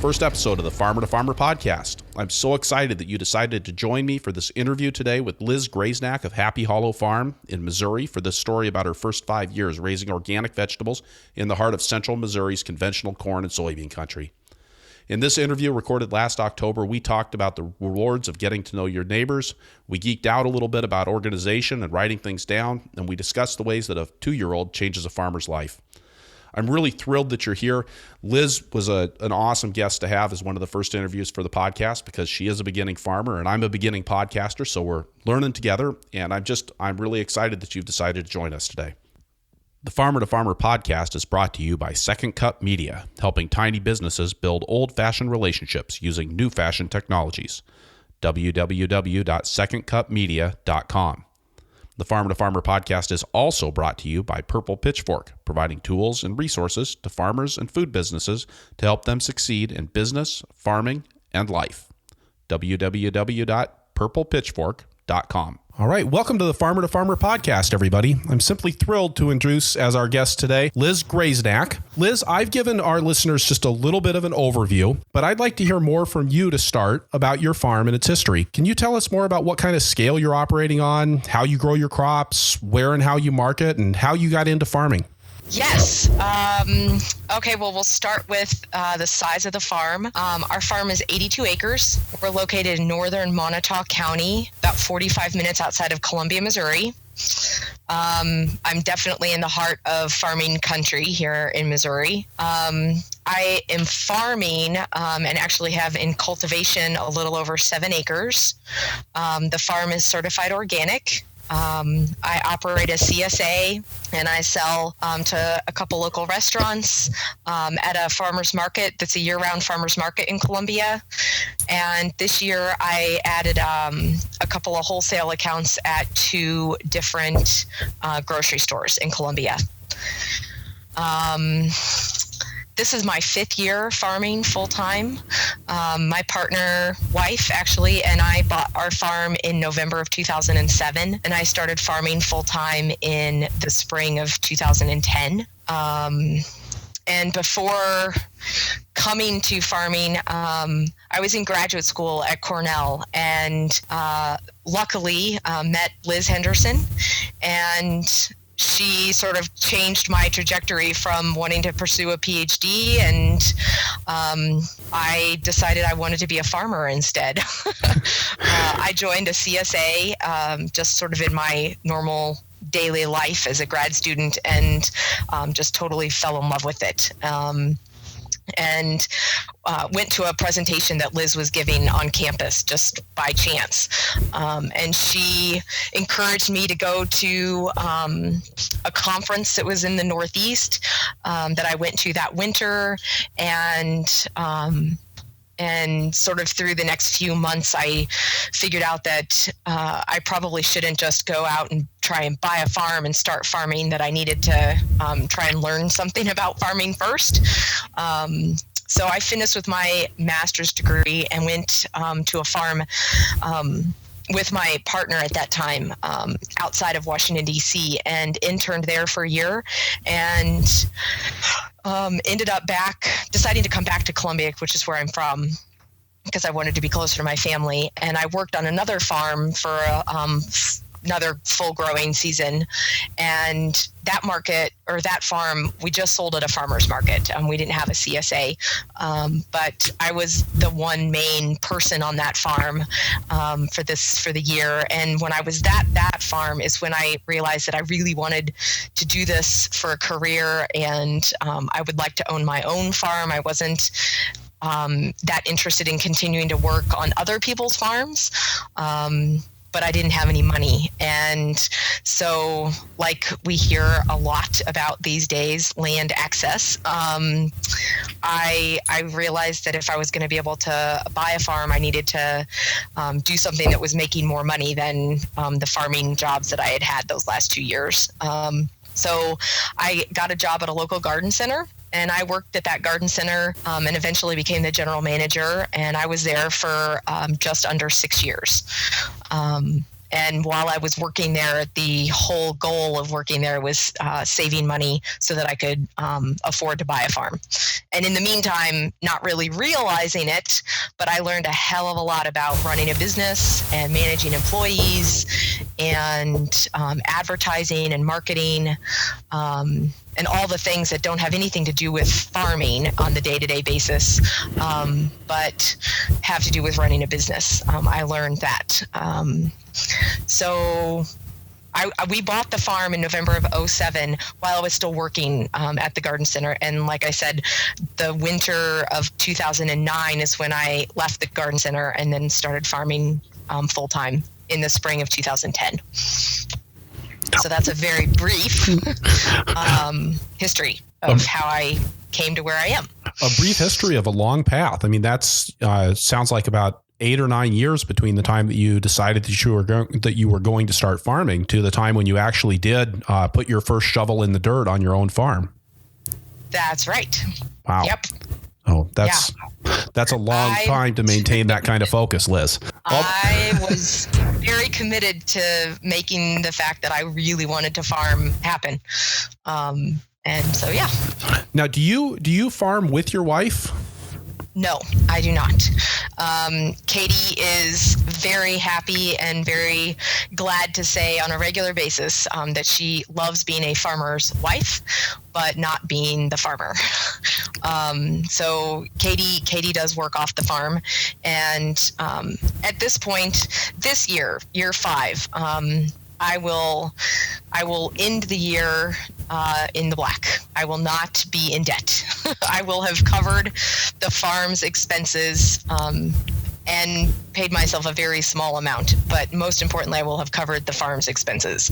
first episode of the Farmer to Farmer podcast. I'm so excited that you decided to join me for this interview today with Liz Graznak of Happy Hollow Farm in Missouri for this story about her first 5 years raising organic vegetables in the heart of central Missouri's conventional corn and soybean country. In this interview recorded last October, we talked about the rewards of getting to know your neighbors. We geeked out a little bit about organization and writing things down, and we discussed the ways that a 2-year-old changes a farmer's life. I'm really thrilled that you're here. Liz was an awesome guest to have as one of the first interviews for the podcast because she is a beginning farmer and I'm a beginning podcaster, so we're learning together, and I'm really excited that you've decided to join us today. The Farmer to Farmer podcast is brought to you by Second Cup Media, helping tiny businesses build old-fashioned relationships using new-fashioned technologies. www.secondcupmedia.com. The Farmer to Farmer podcast is also brought to you by Purple Pitchfork, providing tools and resources to farmers and food businesses to help them succeed in business, farming, and life. www.purplepitchfork.com. All right, welcome to the Farmer to Farmer podcast, everybody. I'm simply thrilled to introduce as our guest today, Liz Graznak. Liz, I've given our listeners just a little bit of an overview, but I'd like to hear more from you to start about your farm and its history. Can you tell us more about what kind of scale you're operating on, how you grow your crops, where and how you market, and how you got into farming? Yes. Okay, well, we'll start with the size of the farm. Our farm is 82 acres. We're located in northern Montauk County, about 45 minutes outside of Columbia, Missouri. I'm definitely in the heart of farming country here in Missouri. I am farming and actually have in cultivation a little over 7 acres. The farm is certified organic. I operate a CSA and I sell to a couple local restaurants at a farmer's market that's a year-round farmer's market in Columbia. And this year I added a couple of wholesale accounts at 2 different grocery stores in Columbia. This is my 5th year farming full-time. My partner, wife, actually, and I bought our farm in November of 2007, and I started farming full-time in the spring of 2010. And before coming to farming, I was in graduate school at Cornell, and luckily met Liz Henderson, and she sort of changed my trajectory from wanting to pursue a PhD, and I decided I wanted to be a farmer instead. I joined a CSA just sort of in my normal daily life as a grad student, and just totally fell in love with it. And went to a presentation that Liz was giving on campus just by chance. And she encouraged me to go to a conference that was in the Northeast that I went to that winter. And sort of through the next few months, I figured out that I probably shouldn't just go out and try and buy a farm and start farming, that I needed to try and learn something about farming first. So I finished with my master's degree and went to a farm with my partner at that time outside of Washington, D.C., and interned there for a year, and ended up deciding to come back to Columbia, which is where I'm from, because I wanted to be closer to my family. And I worked on another farm for another full growing season, and that farm, we just sold at a farmer's market. We didn't have a CSA, but I was the one main person on that farm for the year. And when I was at that farm is when I realized that I really wanted to do this for a career, and I would like to own my own farm. I wasn't that interested in continuing to work on other people's farms. But I didn't have any money. And so, like we hear a lot about these days, land access, I realized that if I was going to be able to buy a farm, I needed to do something that was making more money than the farming jobs that I had had those last 2 years. So I got a job at a local garden center, and I worked at that garden center and eventually became the general manager. And I was there for just under 6 years. And while I was working there, the whole goal of working there was saving money so that I could afford to buy a farm. And in the meantime, not really realizing it, but I learned a hell of a lot about running a business and managing employees and advertising and marketing, and all the things that don't have anything to do with farming on the day-to-day basis, but have to do with running a business. I learned that. So we bought the farm in November of 2007 while I was still working at the garden center. And like I said, the winter of 2009 is when I left the garden center and then started farming full-time in the spring of 2010. So that's a very brief history of how I came to where I am. A brief history of a long path. I mean, that's sounds like about 8 or 9 years between the time that you decided that you were going to start farming to the time when you actually did put your first shovel in the dirt on your own farm. That's right. Wow. Yep. Oh, that's a long time to maintain that kind of focus, Liz. I was very committed to making the fact that I really wanted to farm happen. And so, yeah. Now, do you farm with your wife? No, I do not. Katie is very happy and very glad to say on a regular basis that she loves being a farmer's wife, but not being the farmer. So Katie does work off the farm, and at this point, this year 5, I will end the year in the black. I will not be in debt. I will have covered the farm's expenses and paid myself a very small amount. But most importantly, I will have covered the farm's expenses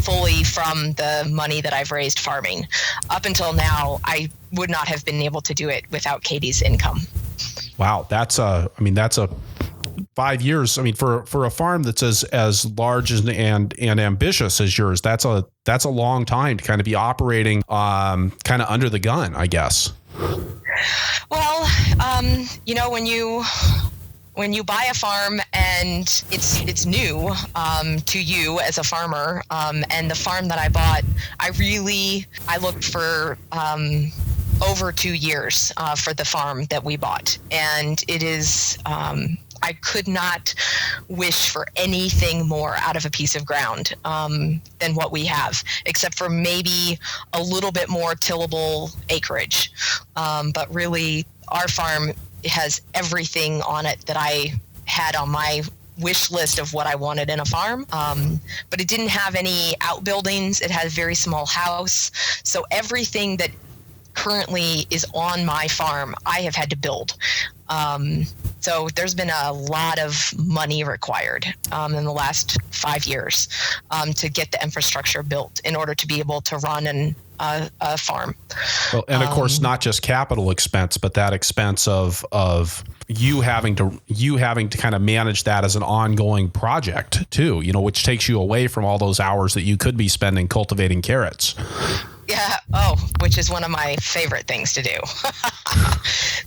fully from the money that I've raised farming. Up until now, I would not have been able to do it without Katie's income. Wow, that's a 5 years. I mean, for a farm that's as large and ambitious as yours, that's a long time to kind of be operating kind of under the gun, I guess. Well, when you buy a farm and it's new to you as a farmer, and the farm that I bought, I looked for over 2 years for the farm that we bought, and it is. I could not wish for anything more out of a piece of ground than what we have, except for maybe a little bit more tillable acreage. But really, our farm has everything on it that I had on my wish list of what I wanted in a farm. But it didn't have any outbuildings. It had a very small house. So everything that currently is on my farm, I have had to build. So there's been a lot of money required in the last 5 years to get the infrastructure built in order to be able to run a farm. Well, and of course, not just capital expense, but that expense of you having to kind of manage that as an ongoing project too, which takes you away from all those hours that you could be spending cultivating carrots. Yeah. Oh, which is one of my favorite things to do.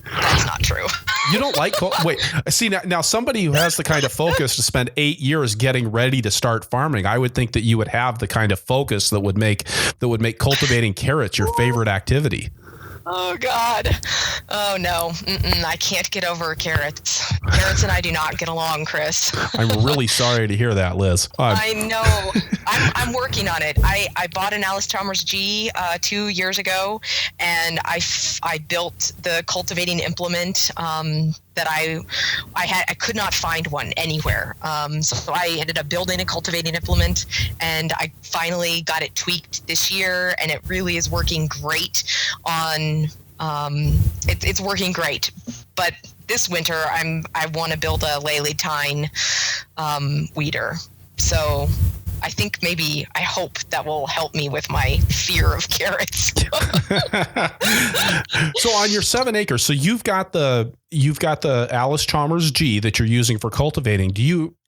That's not true. You don't like wait. See now, somebody who has the kind of focus to spend 8 years getting ready to start farming, I would think that you would have the kind of focus that would make cultivating carrots your favorite activity. Oh God. Oh no. I can't get over carrots. Carrots and I do not get along, Chris. I'm really sorry to hear that, Liz. I know. I'm working on it. I bought an Alice Chalmers G 2 years ago, and I built the cultivating implement that I could not find one anywhere. So I ended up building a cultivating implement, and I finally got it tweaked this year, and it really is working great on, it's working great. But this winter, I want to build a Lely Tyne weeder. So I think I hope that will help me with my fear of carrots. So on your 7 acres, so you've got the Alice Chalmers G that you're using for cultivating.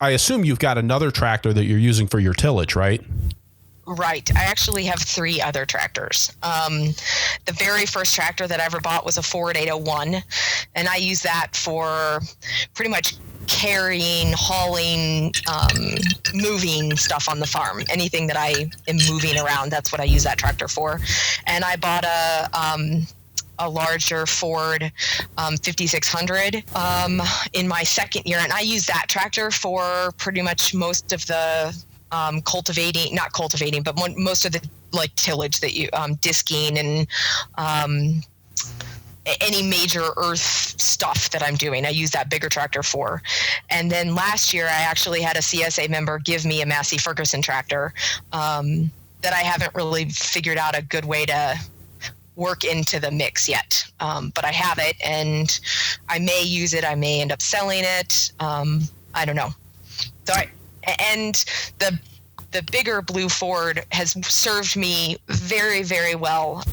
I assume you've got another tractor that you're using for your tillage, right? Right. I actually have 3 other tractors. The very first tractor that I ever bought was a Ford 801, and I use that for pretty much carrying, hauling, moving stuff on the farm. Anything that I am moving around, that's what I use that tractor for. And I bought a larger Ford 5600 in my second year, and I use that tractor for pretty much most of the not cultivating, but most of the like tillage that you disking and any major earth stuff that I'm doing. I use that bigger tractor for. And then last year, I actually had a CSA member give me a Massey Ferguson tractor that I haven't really figured out a good way to work into the mix yet. But I have it, and I may use it. I may end up selling it. I don't know. And the bigger blue Ford has served me very, very well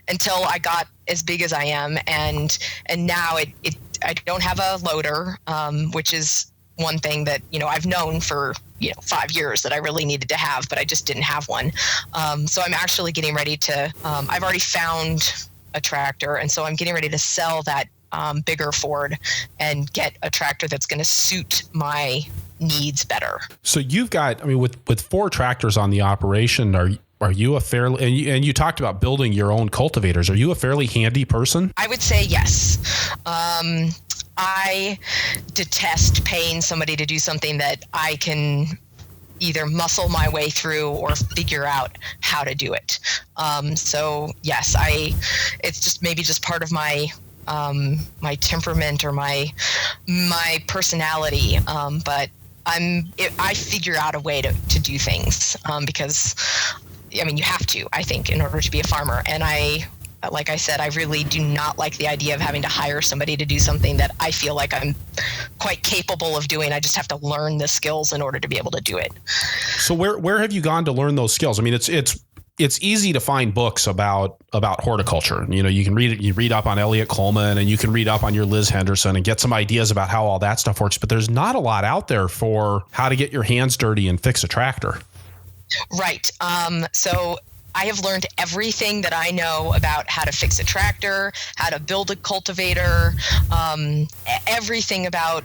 until I got as big as I am, and now I don't have a loader, which is one thing that I've known for 5 years that I really needed to have, but I just didn't have one. So I'm actually getting ready to. I've already found a tractor, and so I'm getting ready to sell that bigger Ford and get a tractor that's going to suit my needs better. So you've got, with 4 tractors on the operation, are you a fairly, and you talked about building your own cultivators. Are you a fairly handy person? I would say yes. I detest paying somebody to do something that I can either muscle my way through or figure out how to do it. So yes, it's just maybe just part of my my temperament or my personality. But I figure out a way to do things because you have to, I think, in order to be a farmer. And like I said, I really do not like the idea of having to hire somebody to do something that I feel like I'm quite capable of doing. I just have to learn the skills in order to be able to do it. So where have you gone to learn those skills? It's easy to find books about horticulture. You can read up on Elliot Coleman, and you can read up on your Liz Henderson and get some ideas about how all that stuff works. But there's not a lot out there for how to get your hands dirty and fix a tractor. Right. So I have learned everything that I know about how to fix a tractor, how to build a cultivator, everything about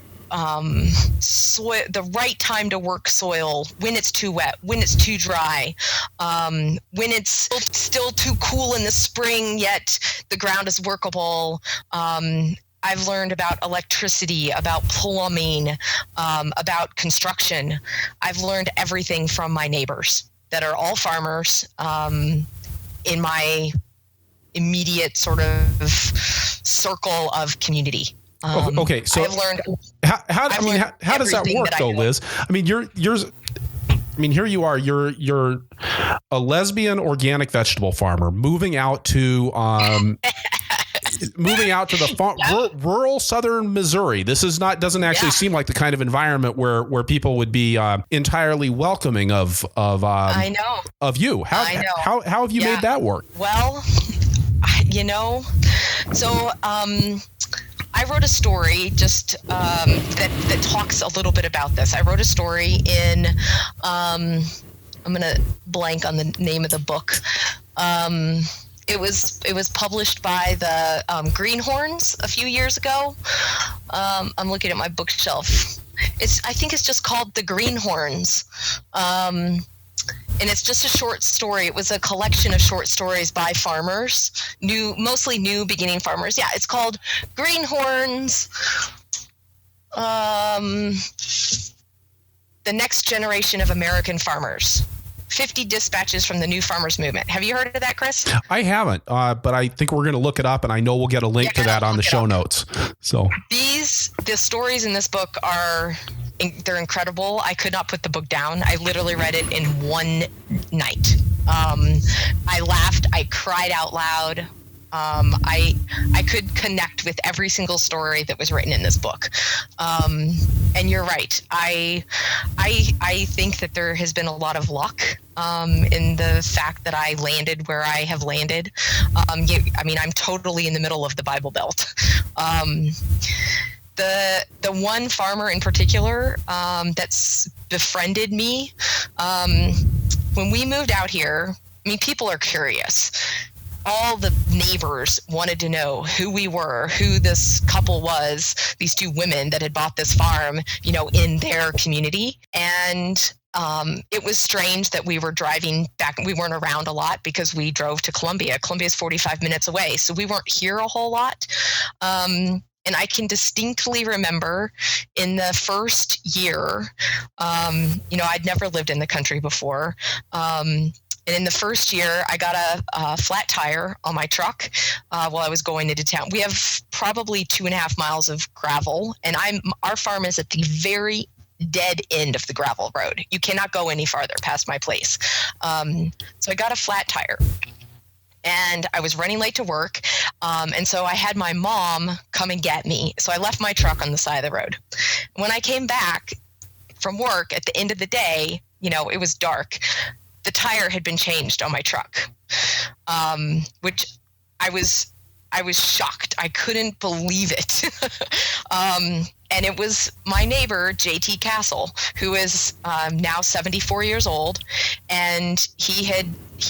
soil, the right time to work soil, when it's too wet, when it's too dry, when it's still too cool in the spring, yet the ground is workable. I've learned about electricity, about plumbing, about construction. I've learned everything from my neighbors that are all farmers in my immediate sort of circle of community. Okay, so I've learned. How does that work, though, Liz? Here you are. You're a lesbian organic vegetable farmer moving out to the rural southern Missouri. This doesn't actually seem like the kind of environment where people would be entirely welcoming of I know. Of you. How have you made that work? Well, so I wrote a story just that talks a little bit about this. I wrote a story in I'm going to blank on the name of the book. It was published by the Greenhorns a few years ago. I'm looking at my bookshelf. I think it's just called The Greenhorns. And it's just a short story. It was a collection of short stories by farmers, mostly new beginning farmers. Yeah, it's called Greenhorns. The Next Generation of American Farmers. 50 dispatches from the New Farmers Movement. Have you heard of that, Chris? I haven't, but I think we're going to look it up, and I know we'll get a link to that on the show notes. So the stories in this book they're incredible. I could not put the book down. I literally read it in one night. I laughed. I cried out loud. I could connect with every single story that was written in this book. And you're right. I think that there has been a lot of luck in the fact that I landed where I have landed. I'm totally in the middle of the Bible Belt. The one farmer in particular that's befriended me when we moved out here. People are curious. all the neighbors wanted to know who we were, who this couple was, these two women that had bought this farm, in their community. And it was strange that we were driving back. We weren't around a lot because we drove to Columbia. Columbia is 45 minutes away, so we weren't here a whole lot. And I can distinctly remember in the first year, I'd never lived in the country before. And in the first year, I got a flat tire on my truck while I was going into town. We have probably 2.5 miles of gravel, and our farm is at the very dead end of the gravel road. You cannot go any farther past my place. So I got a flat tire. And I was running late to work, and so I had my mom come and get me. So I left my truck on the side of the road. When I came back from work at the end of the day, it was dark. The tire had been changed on my truck, which I was shocked. I couldn't believe it. And it was my neighbor, JT Castle, who is now 74 years old. And he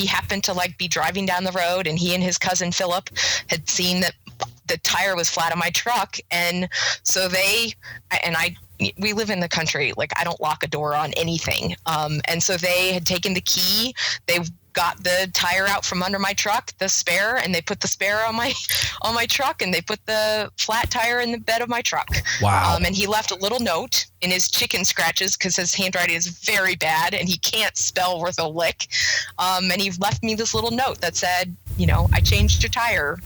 happened to be driving down the road, and he and his cousin Philip had seen that the tire was flat on my truck. And so we live in the country. I don't lock a door on anything. And so they had taken the key. They got the tire out from under my truck, the spare, and they put the spare on my truck, and they put the flat tire in the bed of my truck. Wow. And he left a little note in his chicken scratches because his handwriting is very bad and he can't spell worth a lick. And he left me this little note that said, I changed your tire.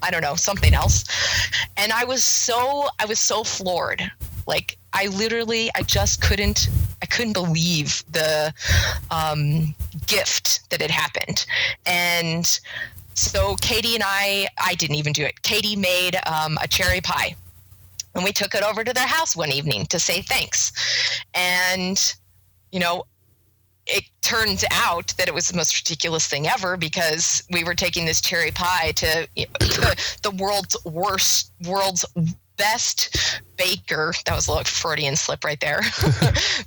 I don't know, something else. And I was so floored. I just couldn't believe the gift that had happened. And so Katie and I didn't even do it. Katie made a cherry pie, and we took it over to their house one evening to say thanks. And, it turns out that it was the most ridiculous thing ever, because we were taking this cherry pie to the world's best baker. That was a little Freudian slip right there.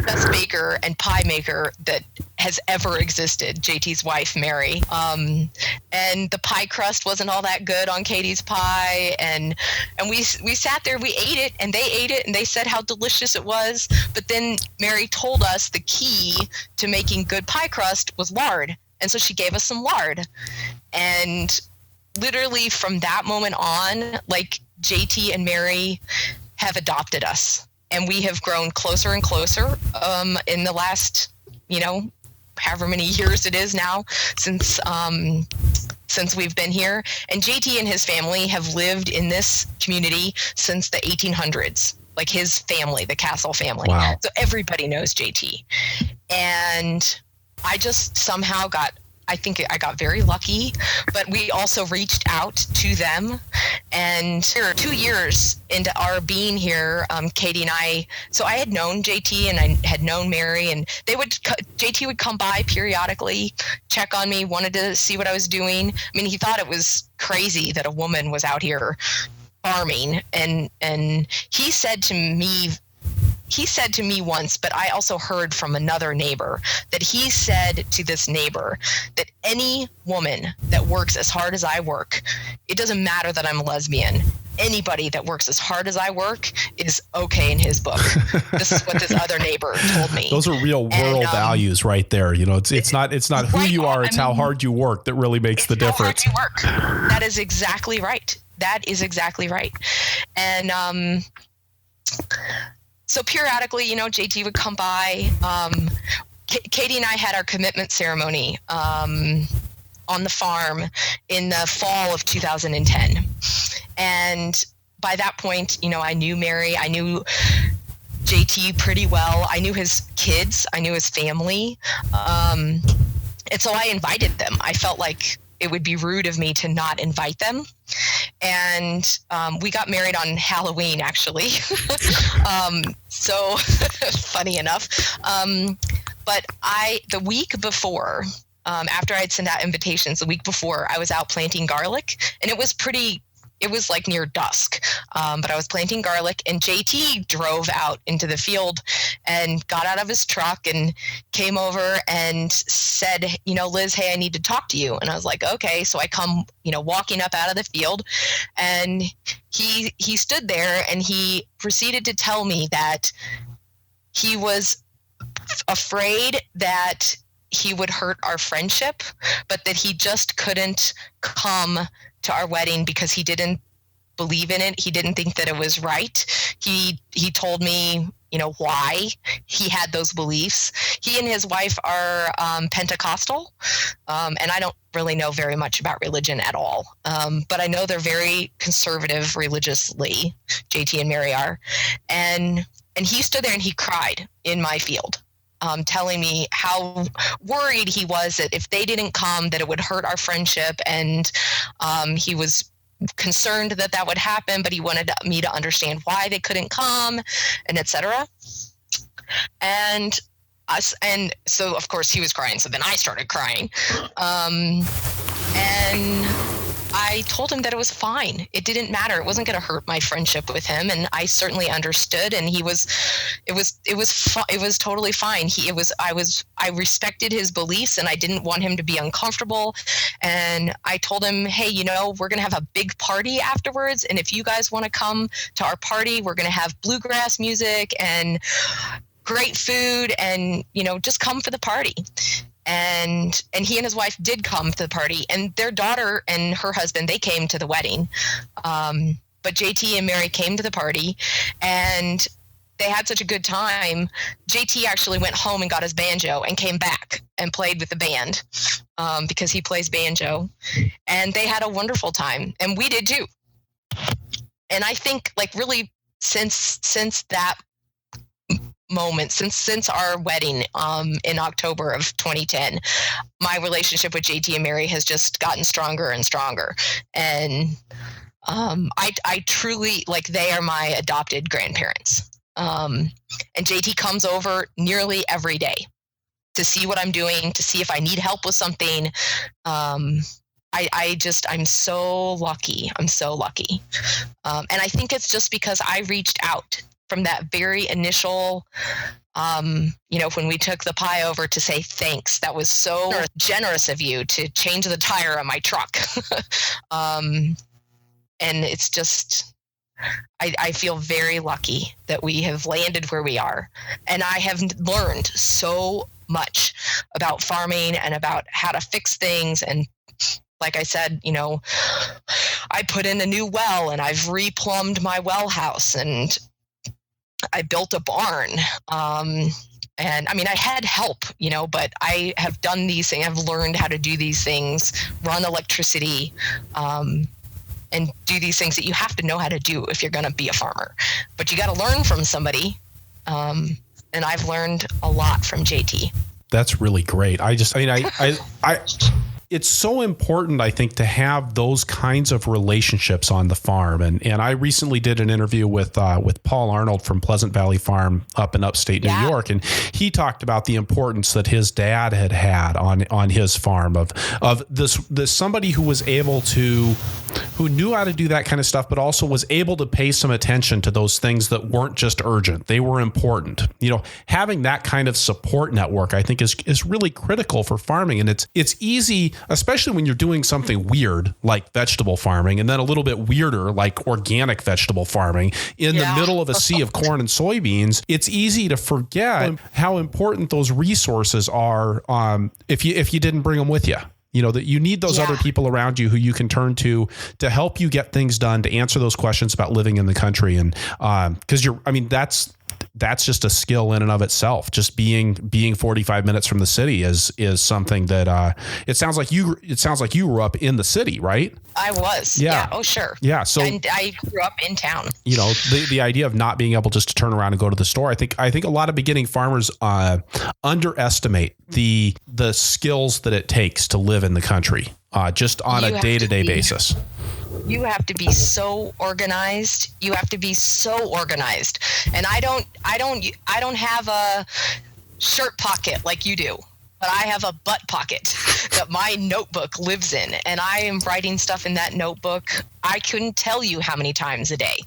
Best baker and pie maker that has ever existed, JT's wife, Mary. And the pie crust wasn't all that good on Katie's pie. And we sat there, we ate it, and they ate it, and they said how delicious it was. But then Mary told us the key to making good pie crust was lard. And so she gave us some lard. And literally from that moment on, JT and Mary have adopted us, and we have grown closer and closer in the last, however many years it is now since we've been here. And JT and his family have lived in this community since the 1800s, his family, the Castle family. Wow. So everybody knows JT. And I just somehow I think I got very lucky, but we also reached out to them. And 2 years into our being here, Katie and I had known JT and I had known Mary, and JT would come by periodically, check on me, wanted to see what I was doing. I mean, he thought it was crazy that a woman was out here farming. And he said to me once, but I also heard from another neighbor, that he said to this neighbor that any woman that works as hard as I work, it doesn't matter that I'm a lesbian, anybody that works as hard as I work is okay in his book. This is what this other neighbor told me. Those are real world values right there. It's not who you are, it's how hard you work that really makes the difference. How hard you work. That is exactly right. And so periodically, JT would come by. Katie and I had our commitment ceremony on the farm in the fall of 2010. And by that point, I knew Mary, I knew JT pretty well. I knew his kids, I knew his family. And so I invited them. I felt like it would be rude of me to not invite them. And we got married on Halloween, actually. So funny enough. But the week before, after I'd sent out invitations, the week before, I was out planting garlic, and it was pretty it was like near dusk, but I was planting garlic, and JT drove out into the field and got out of his truck and came over and said, Liz, hey, I need to talk to you. And I was like, okay. So I come, walking up out of the field, and he stood there and he proceeded to tell me that he was afraid that he would hurt our friendship, but that he just couldn't come to our wedding because he didn't believe in it. He didn't think that it was right. He told me, why he had those beliefs. He and his wife are Pentecostal, and I don't really know very much about religion at all. But I know they're very conservative religiously. JT and Mary are, and he stood there and he cried in my field. Telling me how worried he was that if they didn't come, that it would hurt our friendship. And he was concerned that would happen, but he wanted me to understand why they couldn't come, and etc. And so of course he was crying. So then I started crying. And I told him that it was fine. It didn't matter. It wasn't going to hurt my friendship with him, and I certainly understood. And it was totally fine. I respected his beliefs, and I didn't want him to be uncomfortable. And I told him, hey, we're going to have a big party afterwards, and if you guys want to come to our party, we're going to have bluegrass music and great food, and just come for the party. And he and his wife did come to the party, and their daughter and her husband, they came to the wedding. But JT and Mary came to the party, and they had such a good time. JT actually went home and got his banjo and came back and played with the band, because he plays banjo, and they had a wonderful time, and we did too. And I think, really, since that moment, since our wedding in October of 2010, my relationship with JT and Mary has just gotten stronger and stronger. And I truly, they are my adopted grandparents. And JT comes over nearly every day to see what I'm doing, to see if I need help with something. I'm so lucky. I'm so lucky. And I think it's just because I reached out from that very initial, when we took the pie over, to say thanks. That was so generous of you to change the tire on my truck. And it's just, I feel very lucky that we have landed where we are. And I have learned so much about farming and about how to fix things. And like I said, I put in a new well, and I've replumbed my well house, and I built a barn. And I mean, I had help, but I have done these things. I've learned how to do these things, run electricity, and do these things that you have to know how to do if you're going to be a farmer. But you got to learn from somebody. And I've learned a lot from JT. That's really great. It's so important, I think, to have those kinds of relationships on the farm. And I recently did an interview with Paul Arnold from Pleasant Valley Farm up in upstate New York, and he talked about the importance that his dad had on his farm of this somebody who was able to, who knew how to do that kind of stuff, but also was able to pay some attention to those things that weren't just urgent. They were important. Having that kind of support network, I think, is really critical for farming. And it's easy, especially when you're doing something weird like vegetable farming, and then a little bit weirder like organic vegetable farming in the middle of a sea of corn and soybeans. It's easy to forget how important those resources are if you didn't bring them with you. That you need those other people around you who you can turn to help you get things done, to answer those questions about living in the country. And because that's just a skill in and of itself. Just being 45 minutes from the city is something that it sounds like you grew up in the city, right? I was. Yeah. Oh, sure. Yeah. So, and I grew up in town. The idea of not being able just to turn around and go to the store. I think a lot of beginning farmers underestimate the skills that it takes to live in the country, just on a day-to-day basis. You have to be so organized. And I don't have a shirt pocket like you do. but I have a butt pocket that my notebook lives in, and I am writing stuff in that notebook. I couldn't tell you how many times a day.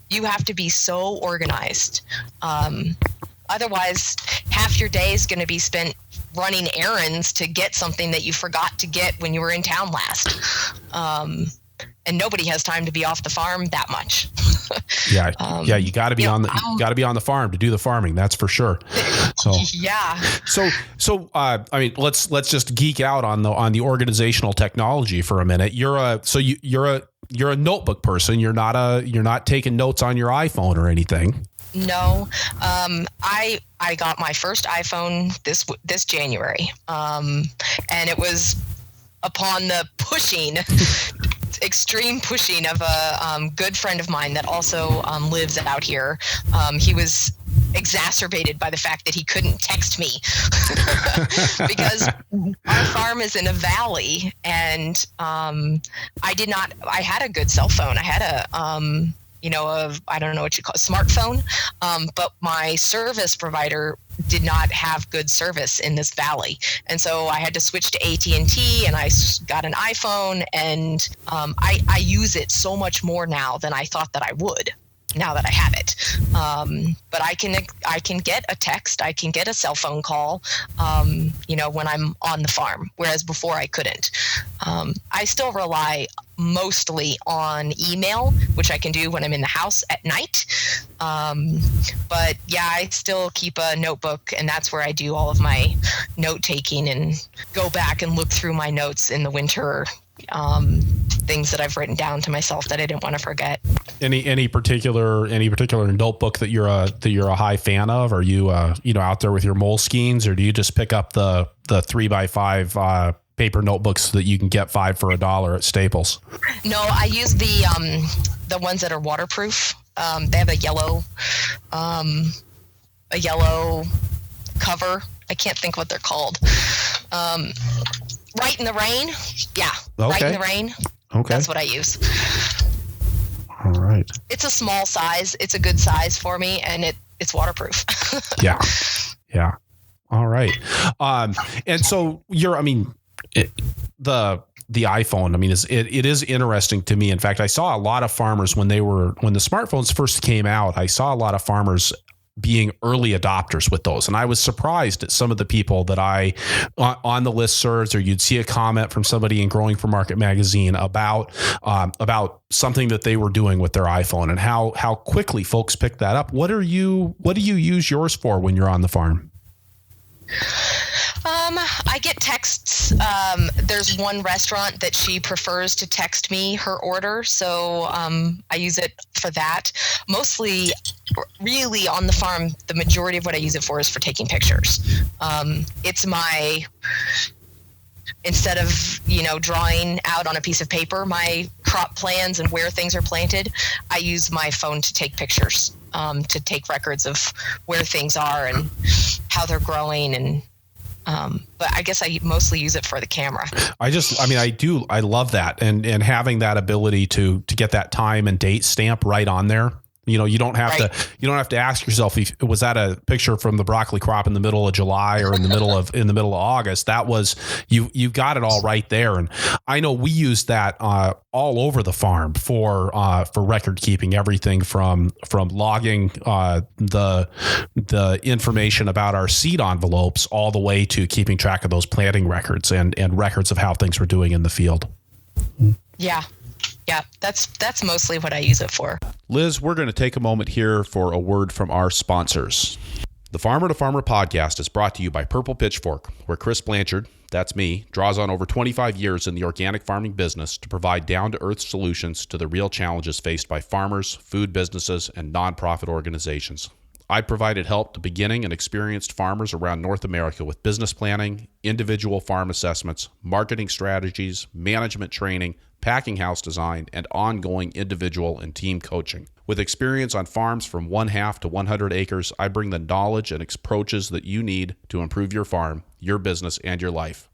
You have to be so organized. Otherwise, half your day is going to be spent running errands to get something that you forgot to get when you were in town last. And nobody has time to be off the farm that much. Yeah, you got to be on the the farm to do the farming. That's for sure. So yeah. So I mean, let's just geek out on the organizational technology for a minute. You're a notebook person. You're not taking notes on your iPhone or anything. No, I got my first iPhone this January, and it was upon the extreme pushing of a good friend of mine that also lives out here. He was exacerbated by the fact that he couldn't text me because our farm is in a valley, and I had a good cell phone. I had I don't know what you call it, smartphone, but my service provider did not have good service in this valley, and so I had to switch to AT&T, and I got an iPhone, and I use it so much more now than I thought that I would. Now that I have it, but I can get a text, I can get a cell phone call, when I'm on the farm, whereas before I couldn't. I still rely mostly on email, which I can do when I'm in the house at night. But yeah, I still keep a notebook, and that's where I do all of my note taking and go back and look through my notes in the winter. Things that I've written down to myself that I didn't want to forget. Any particular notebook that you're a high fan of? Are you out there with your Moleskines, or do you just pick up the 3x5 paper notebooks that you can get 5 for $1 at Staples? No, I use the ones that are waterproof. They have a yellow cover. I can't think what they're called. Right in the Rain. Yeah. Okay. Right in the Rain. Okay. That's what I use. All right. It's a small size. It's a good size for me, and it's waterproof. Yeah. Yeah. All right. And so the iPhone, it is interesting to me. In fact, I saw a lot of farmers when the smartphones first came out, I saw a lot of farmers being early adopters with those. And I was surprised at some of the people that on the listservs, or you'd see a comment from somebody in Growing for Market magazine about something that they were doing with their iPhone, and how quickly folks pick that up. What do you use yours for when you're on the farm? I get texts. There's one restaurant that she prefers to text me her order, so I use it for that. Mostly, really on the farm, the majority of what I use it for is for taking pictures. It's instead of drawing out on a piece of paper my crop plans and where things are planted, I use my phone to take pictures, to take records of where things are and how they're growing. And but I guess I mostly use it for the camera. I love that. And having that ability to get that time and date stamp right on there. You don't have to ask yourself, was that a picture from the broccoli crop in the middle of July or in the middle of August? That was, you've got it all right there. And I know we use that all over the farm for record keeping, everything from logging the information about our seed envelopes all the way to keeping track of those planting records and records of how things were doing in the field. Yeah. Yeah, that's mostly what I use it for. Liz, we're going to take a moment here for a word from our sponsors. The Farmer to Farmer podcast is brought to you by Purple Pitchfork, where Chris Blanchard, that's me, draws on over 25 years in the organic farming business to provide down-to-earth solutions to the real challenges faced by farmers, food businesses, and nonprofit organizations. I provided help to beginning and experienced farmers around North America with business planning, individual farm assessments, marketing strategies, management training, packing house design, and ongoing individual and team coaching. With experience on farms from 1/2 to 100 acres, I bring the knowledge and approaches that you need to improve your farm, your business, and your life.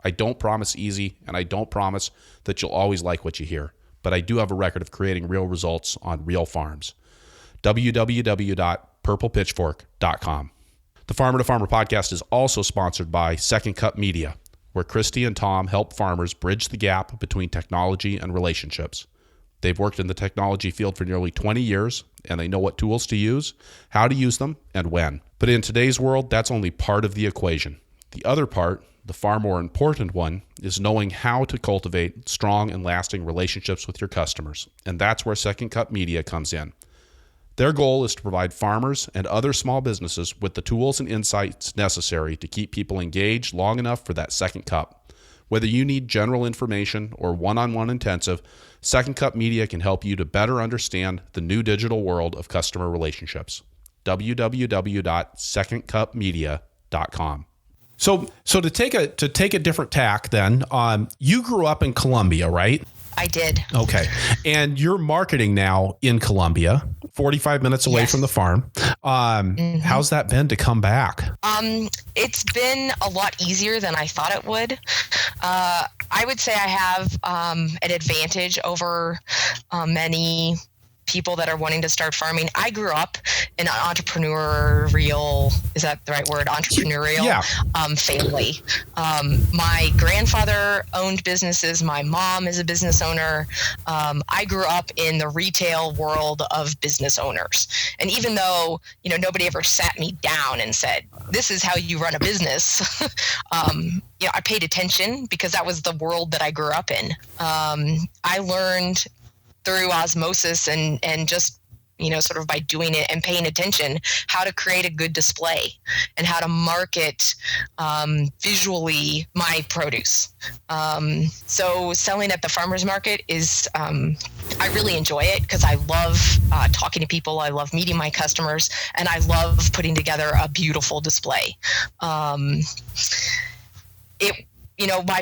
I don't promise easy, and I don't promise that you'll always like what you hear, but I do have a record of creating real results on real farms. www.purplepitchfork.com. The Farmer to Farmer podcast is also sponsored by Second Cup Media, where Christy and Tom help farmers bridge the gap between technology and relationships. They've worked in the technology field for nearly 20 years, and they know what tools to use, how to use them, and when. But in today's world, that's only part of the equation. The other part, the far more important one, is knowing how to cultivate strong and lasting relationships with your customers. And that's where Second Cup Media comes in. Their goal is to provide farmers and other small businesses with the tools and insights necessary to keep people engaged long enough for that second cup. Whether you need general information or one-on-one intensive, Second Cup Media can help you to better understand the new digital world of customer relationships. www.secondcupmedia.com. So to take a different tack then, you grew up in Columbia, right? I did. Okay. And you're marketing now in Columbia, 45 minutes away from the farm. How's that been to come back? It's been a lot easier than I thought it would. I would say I have an advantage over many people that are wanting to start farming. I grew up in an entrepreneurial, is that the right word? Entrepreneurial family. My grandfather owned businesses. My mom is a business owner. I grew up in the retail world of business owners. And even though, nobody ever sat me down and said, this is how you run a business, I paid attention because that was the world that I grew up in. I learned through osmosis and just, sort of by doing it and paying attention, how to create a good display and how to market visually my produce. So selling at the farmer's market is, I really enjoy it because I love talking to people. I love meeting my customers, and I love putting together a beautiful display. My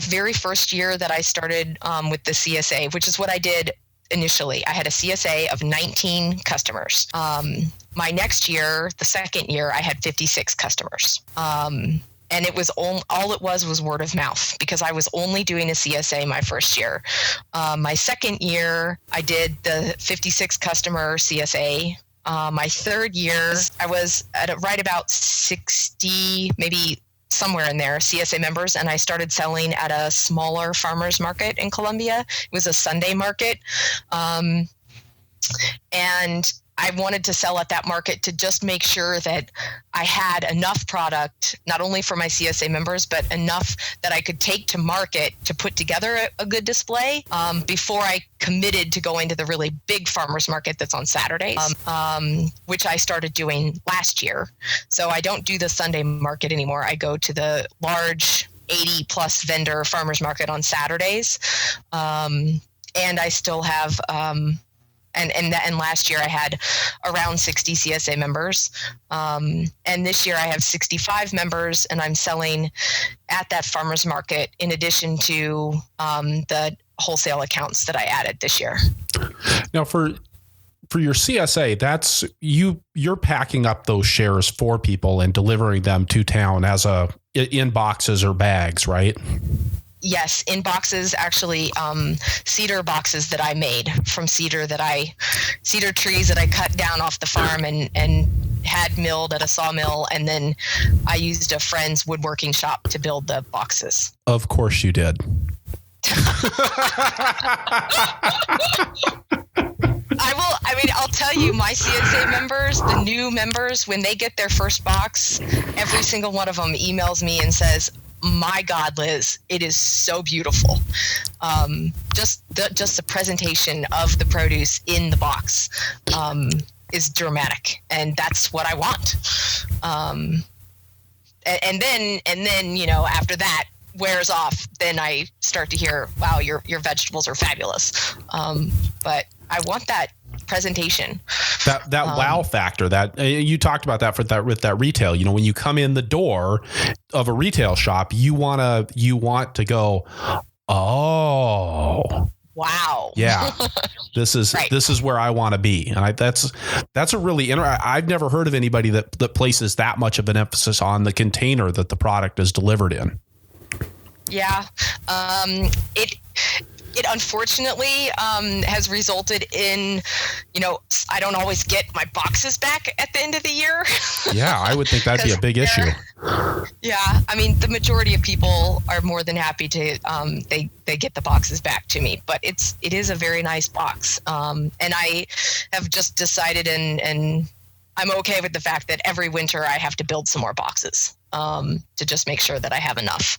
very first year that I started with the CSA, which is what I did initially, I had a CSA of 19 customers. My next year, the second year, I had 56 customers. And it was all it was word of mouth because I was only doing a CSA my first year. My second year, I did the 56 customer CSA. My third year, I was at right about 60, maybe somewhere in there, CSA members, and I started selling at a smaller farmers market in Columbia. It was a Sunday market. And I wanted to sell at that market to just make sure that I had enough product, not only for my CSA members, but enough that I could take to market to put together a good display before I committed to going to the really big farmers market that's on Saturdays, which I started doing last year. So I don't do the Sunday market anymore. I go to the large 80 plus vendor farmers market on Saturdays. And I still have, and last year I had around 60 CSA members. And this year I have 65 members, and I'm selling at that farmer's market in addition to the wholesale accounts that I added this year. Now for your CSA, that's you're packing up those shares for people and delivering them to town in boxes or bags, right? Yes, in boxes, actually, cedar boxes that I made from cedar trees that I cut down off the farm and had milled at a sawmill, and then I used a friend's woodworking shop to build the boxes. Of course you did. I'll tell you, my CSA members, the new members, when they get their first box, every single one of them emails me and says, my God, Liz, it is so beautiful. Just the presentation of the produce in the box is dramatic, and that's what I want. And then after that wears off, then I start to hear, wow, your vegetables are fabulous. But I want that presentation, that wow factor that you talked about that with that retail. When you come in the door of a retail shop, you want to go, oh wow, yeah, this is right. This is where I want to be. And that's a really I've never heard of anybody that places that much of an emphasis on the container that the product is delivered in. Yeah. It unfortunately has resulted in, I don't always get my boxes back at the end of the year. Yeah, I would think that'd be a big issue. Yeah, I mean, the majority of people are more than happy to they get the boxes back to me, but it is a very nice box, and I have just decided, and I'm okay with the fact that every winter I have to build some more boxes to just make sure that I have enough.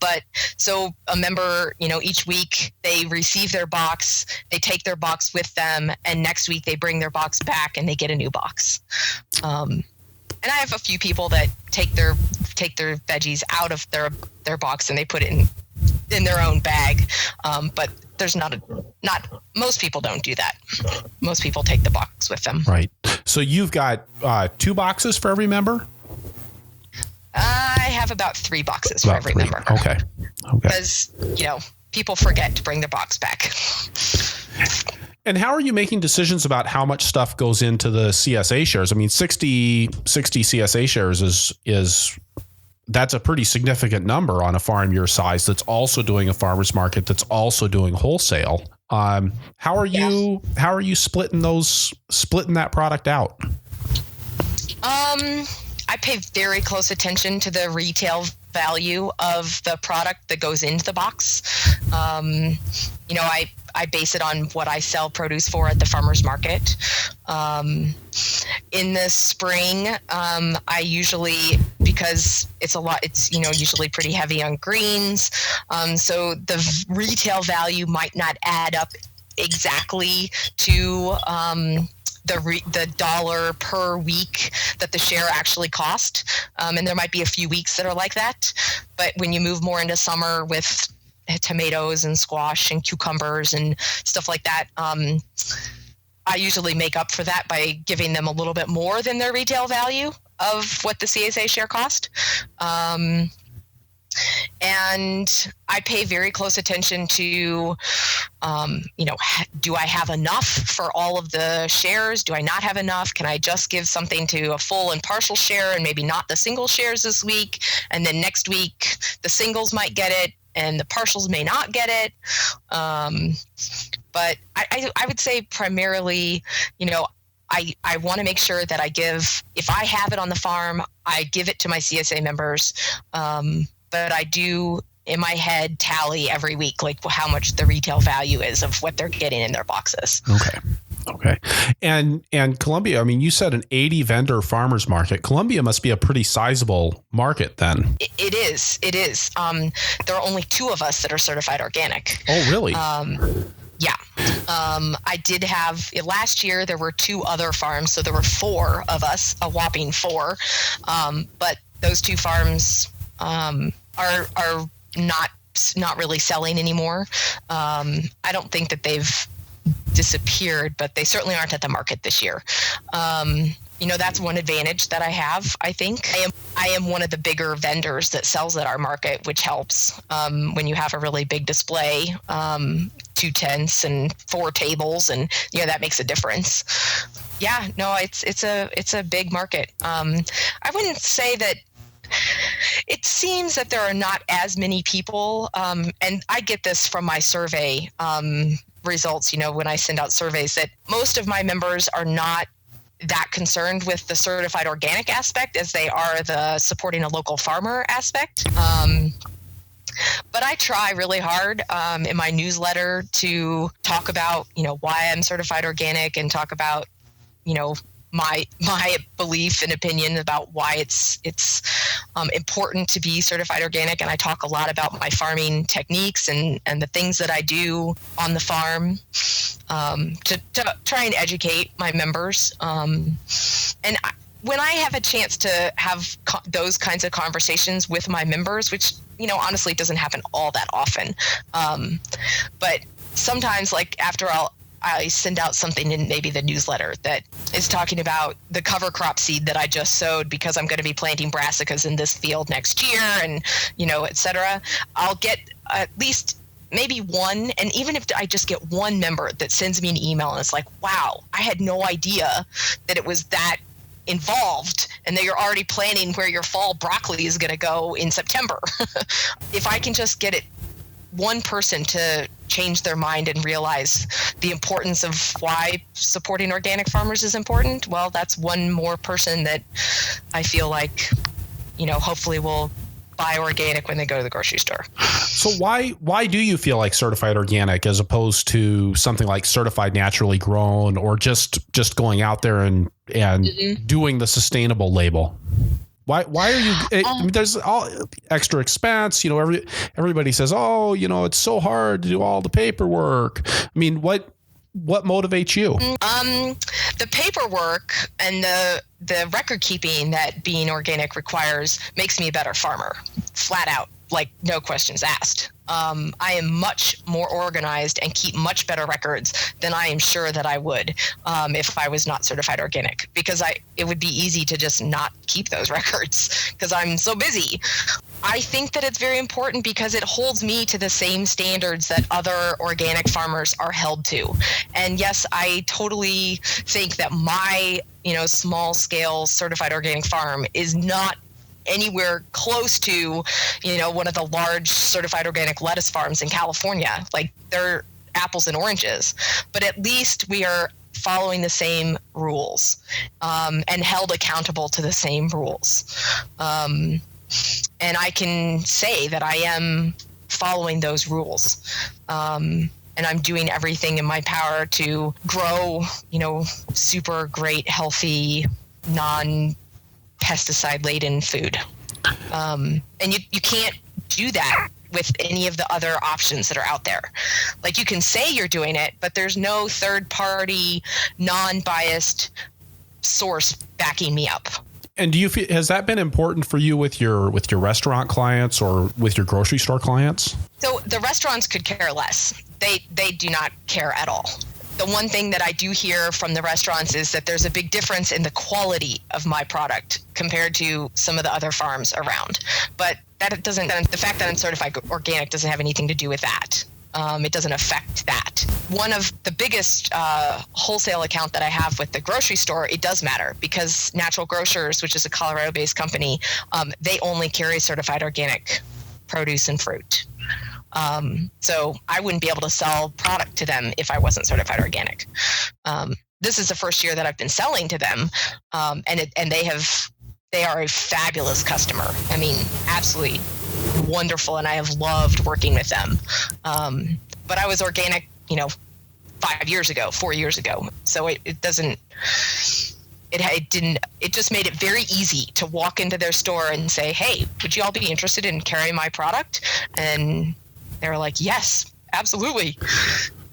But so a member, each week they receive their box, they take their box with them, and next week they bring their box back and they get a new box. And I have a few people that take their veggies out of their box and they put it in their own bag. But there's not most people don't do that. Most people take the box with them. Right. So you've got 2 boxes for every member? I have about 3 boxes for every member. Okay. Because, people forget to bring their box back. And how are you making decisions about how much stuff goes into the CSA shares? I mean, 60 CSA shares is that's a pretty significant number on a farm your size that's also doing a farmer's market, that's also doing wholesale. How are you splitting that product out? I pay very close attention to the retail value of the product that goes into the box. I base it on what I sell produce for at the farmer's market. In the spring, I usually, because it's usually pretty heavy on greens. So the retail value might not add up exactly to the dollar per week that the share actually cost. And there might be a few weeks that are like that. But when you move more into summer with tomatoes and squash and cucumbers and stuff like that, I usually make up for that by giving them a little bit more than their retail value of what the CSA share cost. And I pay very close attention to, do I have enough for all of the shares? Do I not have enough? Can I just give something to a full and partial share and maybe not the single shares this week? And then next week, the singles might get it and the partials may not get it. But I would say primarily, I want to make sure that I give, if I have it on the farm, I give it to my CSA members. But I do, in my head, tally every week, like how much the retail value is of what they're getting in their boxes. Okay. And Columbia, I mean, you said an 80 vendor farmers market. Columbia must be a pretty sizable market then. It is. There are only 2 of us that are certified organic. Oh, really? Yeah. I did have, last year there were 2 other farms, so there were 4 of us, a whopping 4. But those 2 farms are not really selling anymore. I don't think that they've disappeared, but they certainly aren't at the market this year. That's one advantage that I have, I think. I am one of the bigger vendors that sells at our market, which helps when you have a really big display, 2 tents and 4 tables, and that makes a difference. Yeah, no, it's a big market. I wouldn't say that. It seems that there are not as many people, and I get this from my survey results, when I send out surveys, that most of my members are not that concerned with the certified organic aspect as they are the supporting a local farmer aspect. But I try really hard in my newsletter to talk about, why I'm certified organic and talk about, my belief and opinion about why it's important to be certified organic. And I talk a lot about my farming techniques and the things that I do on the farm to try and educate my members. When I have a chance to have those kinds of conversations with my members, which, honestly doesn't happen all that often. But sometimes, like after I send out something in maybe the newsletter that is talking about the cover crop seed that I just sowed because I'm going to be planting brassicas in this field next year and, et cetera. I'll get at least maybe one. And even if I just get one member that sends me an email and it's like, wow, I had no idea that it was that involved and that you're already planning where your fall broccoli is going to go in September. If I can just get it one person to change their mind and realize the importance of why supporting organic farmers is important, well, that's one more person that I feel like, hopefully will buy organic when they go to the grocery store. So why do you feel like certified organic as opposed to something like certified naturally grown, or just going out there and doing the sustainable label? Why are you? There's all extra expense. Everybody says, "Oh, it's so hard to do all the paperwork." I mean, what motivates you? The paperwork and the record keeping that being organic requires makes me a better farmer, flat out, like no questions asked. I am much more organized and keep much better records than I am sure that I would if I was not certified organic, because it would be easy to just not keep those records because I'm so busy. I think that it's very important because it holds me to the same standards that other organic farmers are held to. And yes, I totally think that my, small scale certified organic farm is not anywhere close to, one of the large certified organic lettuce farms in California. Like, they're apples and oranges, but at least we are following the same rules and held accountable to the same rules. And I can say that I am following those rules. And I'm doing everything in my power to grow, super great, healthy, non-pesticide laden food. And you can't do that with any of the other options that are out there. Like, you can say you're doing it, but there's no third party, non-biased source backing me up. And do you feel, has that been important for you with your restaurant clients or with your grocery store clients? So the restaurants could care less. They do not care at all. The one thing that I do hear from the restaurants is that there's a big difference in the quality of my product compared to some of the other farms around. But the fact that I'm certified organic doesn't have anything to do with that. It doesn't affect that. One of the biggest wholesale account that I have with the grocery store, it does matter, because Natural Grocers, which is a Colorado-based company, they only carry certified organic produce and fruit. So I wouldn't be able to sell product to them if I wasn't certified organic. This is the first year that I've been selling to them, and they are a fabulous customer. I mean, absolutely wonderful, and I have loved working with them. But I was organic, 4 years ago. So it just made it very easy to walk into their store and say, "Hey, would you all be interested in carrying my product?" And they were like, "Yes, absolutely."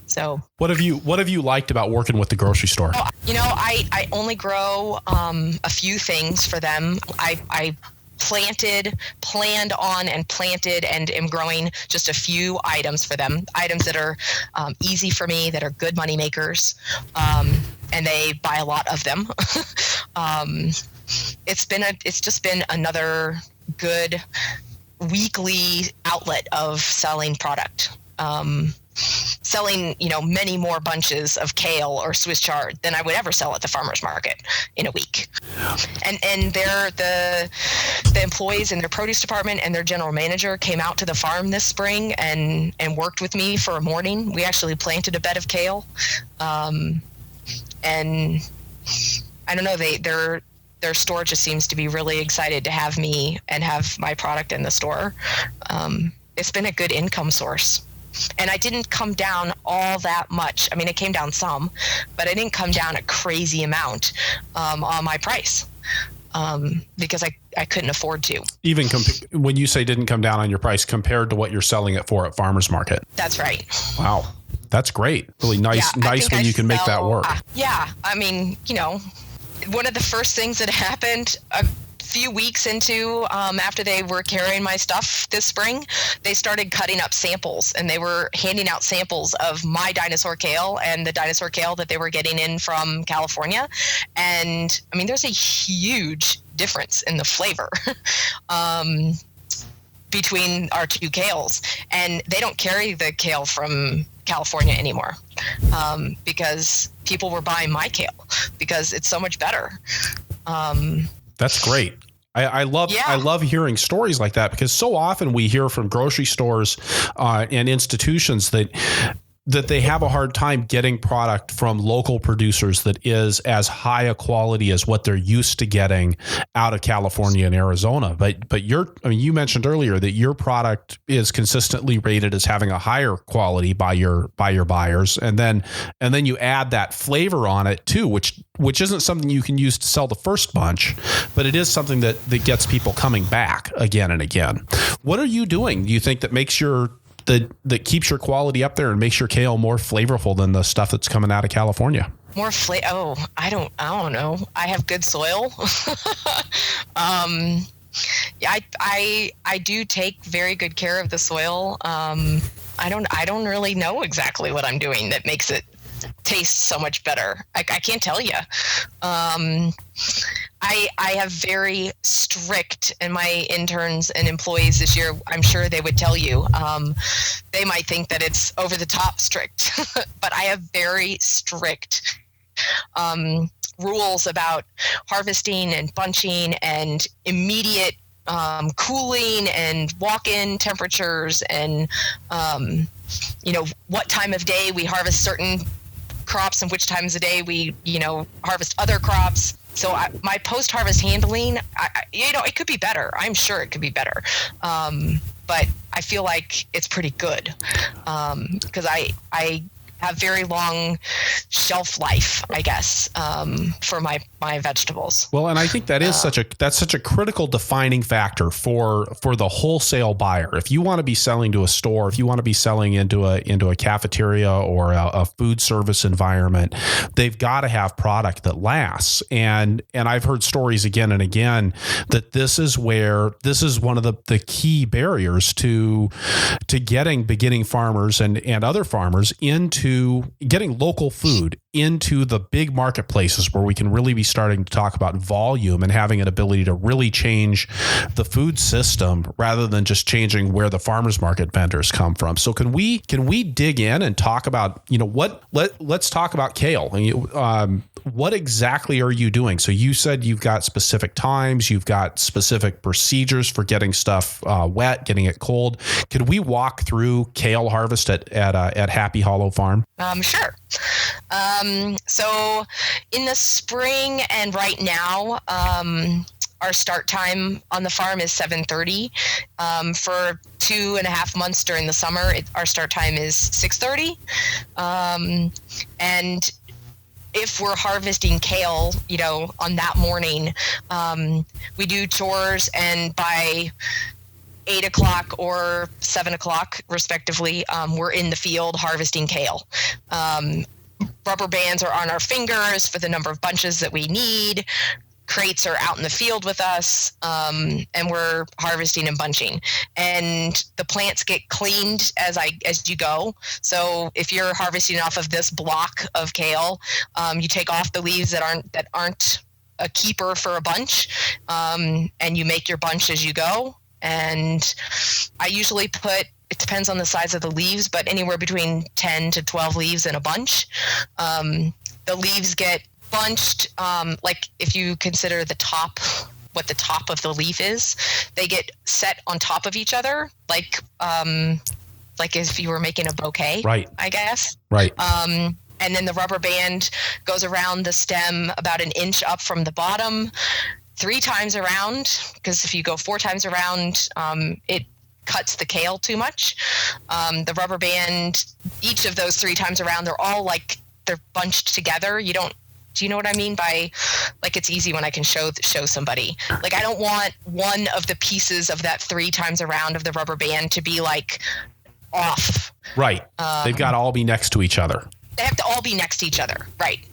So what have you liked about working with the grocery store? I only grow a few things for them. I planned on and planted and am growing just a few items for them, items that are easy for me, that are good money makers, and they buy a lot of them. It's just been another good weekly outlet of selling product. Selling, many more bunches of kale or Swiss chard than I would ever sell at the farmer's market in a week. And the employees in their produce department and their general manager came out to the farm this spring and worked with me for a morning. We actually planted a bed of kale. And I don't know, their store just seems to be really excited to have me and have my product in the store. It's been a good income source. And I didn't come down all that much. I mean, it came down some, but I didn't come down a crazy amount on my price because I couldn't afford to. Even when you say didn't come down on your price compared to what you're selling it for at farmer's market. That's right. Wow. That's great. Really nice when you can make that work. Yeah. I mean, one of the first things that happened few weeks into after they were carrying my stuff this spring, they started cutting up samples, and they were handing out samples of my dinosaur kale and the dinosaur kale that they were getting in from California. And I mean, there's a huge difference in the flavor between our two kales, and they don't carry the kale from California anymore because people were buying my kale because it's so much better. That's great. I love hearing stories like that, because so often we hear from grocery stores and institutions that they have a hard time getting product from local producers that is as high a quality as what they're used to getting out of California and Arizona. But you mentioned earlier that your product is consistently rated as having a higher quality by your buyers, and then you add that flavor on it too, which isn't something you can use to sell the first bunch, but it is something that gets people coming back again and again. What are you doing, do you think, that makes that keeps your quality up there and makes your kale more flavorful than the stuff that's coming out of California? More I don't know. I have good soil. I do take very good care of the soil. I don't really know exactly what I'm doing that makes it taste so much better. I can't tell you. I have very strict, and my interns and employees this year, I'm sure they would tell you, they might think that it's over the top strict, but I have very strict rules about harvesting and bunching and immediate cooling and walk-in temperatures, and what time of day we harvest certain crops and which times of day we harvest other crops. So my post-harvest handling, it could be better. I'm sure it could be better, but I feel like it's pretty good because I have very long shelf life, I guess, for my vegetables. Well, and I think that's such a critical defining factor for the wholesale buyer. If you want to be selling to a store, if you want to be selling into a cafeteria or a food service environment, they've got to have product that lasts. And I've heard stories again and again that this is one of the key barriers to getting beginning farmers and other farmers into getting local food into the big marketplaces where we can really be starting to talk about volume and having an ability to really change the food system rather than just changing where the farmers market vendors come from. So can we dig in and talk about, let's talk about kale. What exactly are you doing? So you said you've got specific times, you've got specific procedures for getting stuff wet, getting it cold. Could we walk through Kale Harvest at Happy Hollow Farm? Sure. So in the spring and right now, our start time on the farm is 7:30. For 2.5 months during the summer, our start time is 6:30. And if we're harvesting kale, on that morning, we do chores, and by 8 o'clock or 7 o'clock, respectively, we're in the field harvesting kale. Rubber bands are on our fingers for the number of bunches that we need. Crates are out in the field with us, and we're harvesting and bunching. And the plants get cleaned as you go. So if you're harvesting off of this block of kale, you take off the leaves that aren't a keeper for a bunch, and you make your bunch as you go. And I usually it depends on the size of the leaves, but anywhere between 10 to 12 leaves in a bunch. The leaves get bunched, like if you consider what the top of the leaf is, they get set on top of each other, like if you were making a bouquet, right? I guess. Right. And then the rubber band goes around the stem about an inch up from the bottom, 3 times around, because if you go 4 times around, it cuts the kale too much. The rubber band, each of those 3 times around, they're all they're bunched together. Do you know what I mean by, it's easy when I can show somebody. I don't want one of the pieces of that 3 times around of the rubber band to be off. Right. They've got to all be next to each other. They have to all be next to each other, right?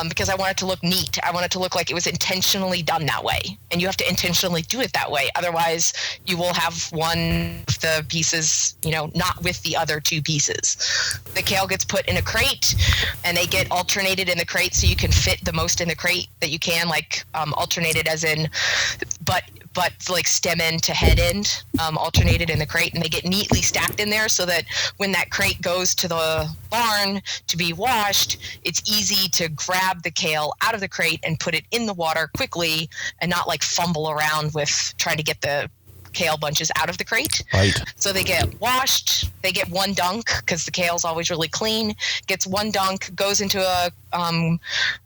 Because I want it to look neat. I want it to look like it was intentionally done that way. And you have to intentionally do it that way. Otherwise, you will have one of the pieces, not with the other 2 pieces. The kale gets put in a crate, and they get alternated in the crate so you can fit the most in the crate that you can, alternated as in, but but like stem end to head end, alternated in the crate, and they get neatly stacked in there so that when that crate goes to the barn to be washed, it's easy to grab the kale out of the crate and put it in the water quickly and not like fumble around with trying to get the kale bunches out of the crate. Right. So they get washed, they get one dunk because the kale's always really clean, gets one dunk, goes into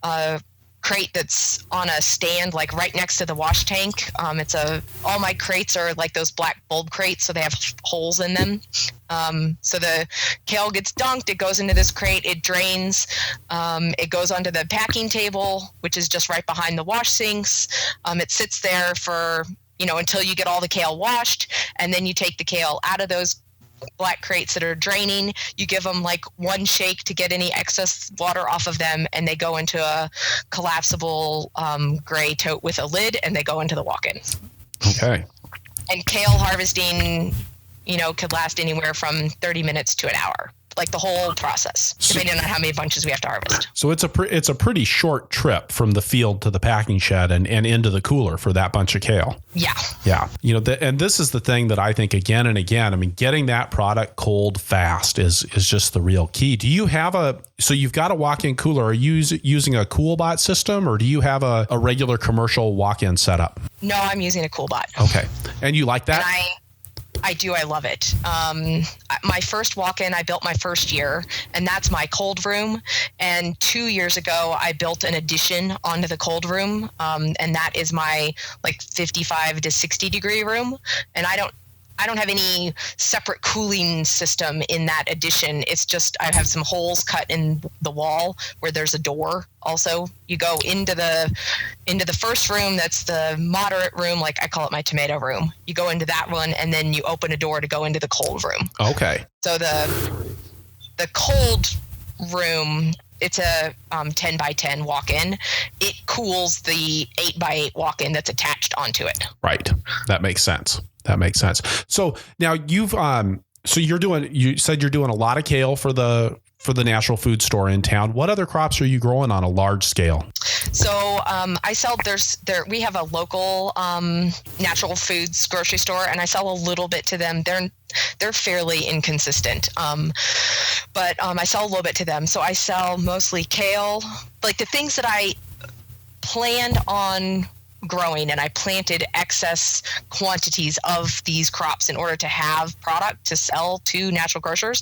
a crate that's on a stand like right next to the wash tank. All my crates are like those black bulb crates, so they have holes in them. So the kale gets dunked, it goes into this crate, it drains, it goes onto the packing table, which is just right behind the wash sinks. It sits there for until you get all the kale washed, and then you take the kale out of those black crates that are draining. You give them like one shake to get any excess water off of them, and they go into a collapsible gray tote with a lid, and they go into the walk-in. Okay. And kale harvesting, could last anywhere from 30 minutes to an hour. Like the whole process, depending on how many bunches we have to harvest. So it's a pretty short trip from the field to the packing shed and into the cooler for that bunch of kale. Yeah. Yeah. And this is the thing that I think again and again, I mean, getting that product cold fast is just the real key. Do you have so you've got a walk-in cooler. Are you using a CoolBot system, or do you have a regular commercial walk-in setup? No, I'm using a CoolBot. Okay. And you like that? And I do. I love it. My first walk-in, I built my first year, and that's my cold room. And 2 years ago, I built an addition onto the cold room, and that is my like 55 to 60 degree room. And I don't have any separate cooling system in that addition. It's just I have some holes cut in the wall where there's a door. Also, you go into the first room, that's the moderate room, like I call it my tomato room. You go into that one, and then you open a door to go into the cold room. Okay. So the cold room, it's a 10 by 10 walk-in. It cools the 8 by 8 walk-in that's attached onto it. Right. That makes sense. So now you said you're doing a lot of kale for the natural food store in town. What other crops are you growing on a large scale? So I sell, we have a local natural foods grocery store, and I sell a little bit to them. They're fairly inconsistent, but I sell a little bit to them. So I sell mostly kale, like the things that I planned on growing, and I planted excess quantities of these crops in order to have product to sell to natural grocers.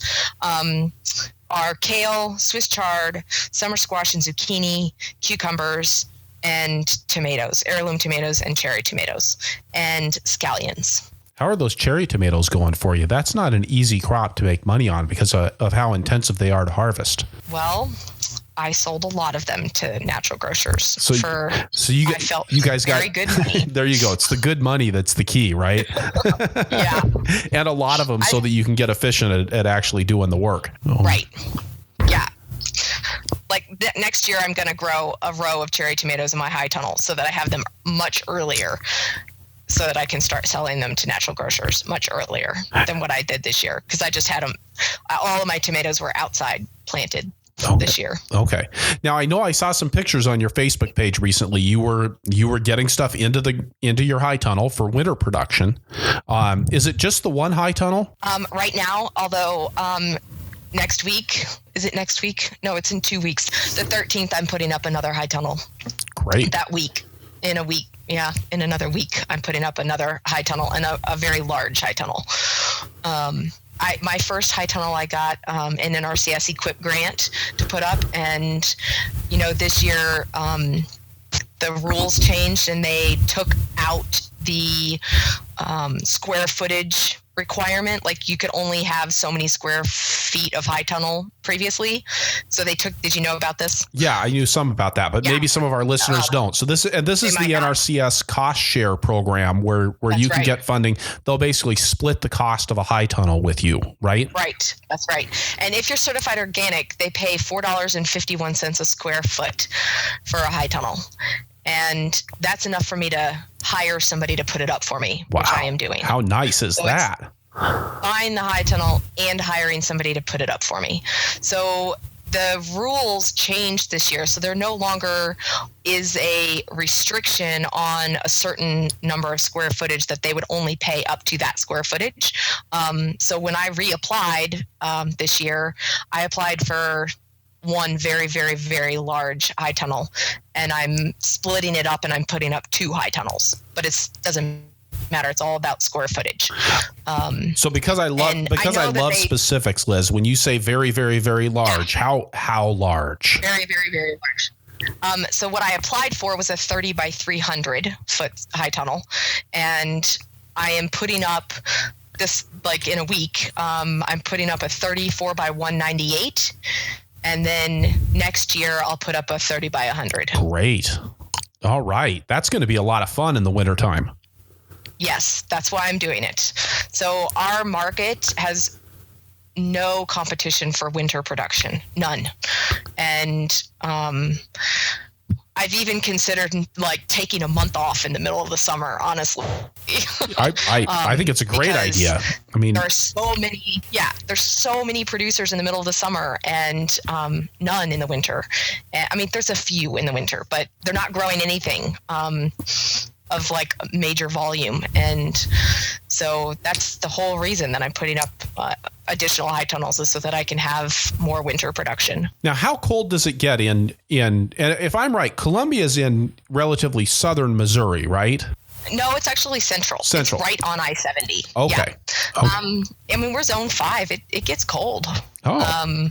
Are kale, Swiss chard, summer squash and zucchini, cucumbers, and tomatoes, heirloom tomatoes and cherry tomatoes, and scallions. How are those cherry tomatoes going for you? That's not an easy crop to make money on because of how intensive they are to harvest. Well, I sold a lot of them to natural grocers. You guys got very good money. There you go. It's the good money that's the key, right? Yeah. And a lot of them so that you can get efficient at actually doing the work. Oh. Right. Yeah. Like next year, I'm going to grow a row of cherry tomatoes in my high tunnel so that I have them much earlier, so that I can start selling them to natural grocers much earlier than what I did this year, because I just had them. All of my tomatoes were outside planted. This year. Okay. Now I know I saw some pictures on your Facebook page recently. You were getting stuff into your high tunnel for winter production. Is it just the one high tunnel? Right now, although next week, is it next week? No, it's in 2 weeks. The 13th, I'm putting up another high tunnel. Great. That week. In a week. Yeah. In another week, I'm putting up another high tunnel, and a very large high tunnel. My first high tunnel I got an NRCS equip grant to put up, and this year the rules changed and they took out the square footage requirement. Like you could only have so many square feet of high tunnel previously. So they took, did you know about this? Yeah, I knew some about that, but maybe some of our listeners don't. So this is the NRCS cost share program where you can get funding. They'll basically split the cost of a high tunnel with you, right? Right. That's right. And if you're certified organic, they pay $4.51 a square foot for a high tunnel. And that's enough for me to hire somebody to put it up for me, which I am doing. How nice is that? Buying the high tunnel and hiring somebody to put it up for me. So the rules changed this year, so there no longer is a restriction on a certain number of square footage that they would only pay up to that square footage. So when I reapplied this year, I applied for one very, very, very large high tunnel, and I'm splitting it up and I'm putting up 2 high tunnels, but it doesn't matter. It's all about square footage. So because I love specifics, Liz, when you say very, very, very large, how large? Very, very, very large. So what I applied for was a 30 by 300 foot high tunnel, and I am putting up this, like in a week, I'm putting up a 34 by 198, and then next year I'll put up a 30 by 100. Great. All right. That's going to be a lot of fun in the wintertime. Yes, that's why I'm doing it. So our market has no competition for winter production, none. And I've even considered like taking a month off in the middle of the summer, honestly. I think it's a great idea. I mean, there's so many producers in the middle of the summer and none in the winter. I mean, there's a few in the winter, but they're not growing anything of like major volume. And so that's the whole reason that I'm putting up additional high tunnels, is so that I can have more winter production. Now, how cold does it get in, and if I'm right, Columbia's in relatively southern Missouri, right? No, it's actually central. It's right on I-70. Okay. Yeah. I mean, we're zone 5. It gets cold. Oh.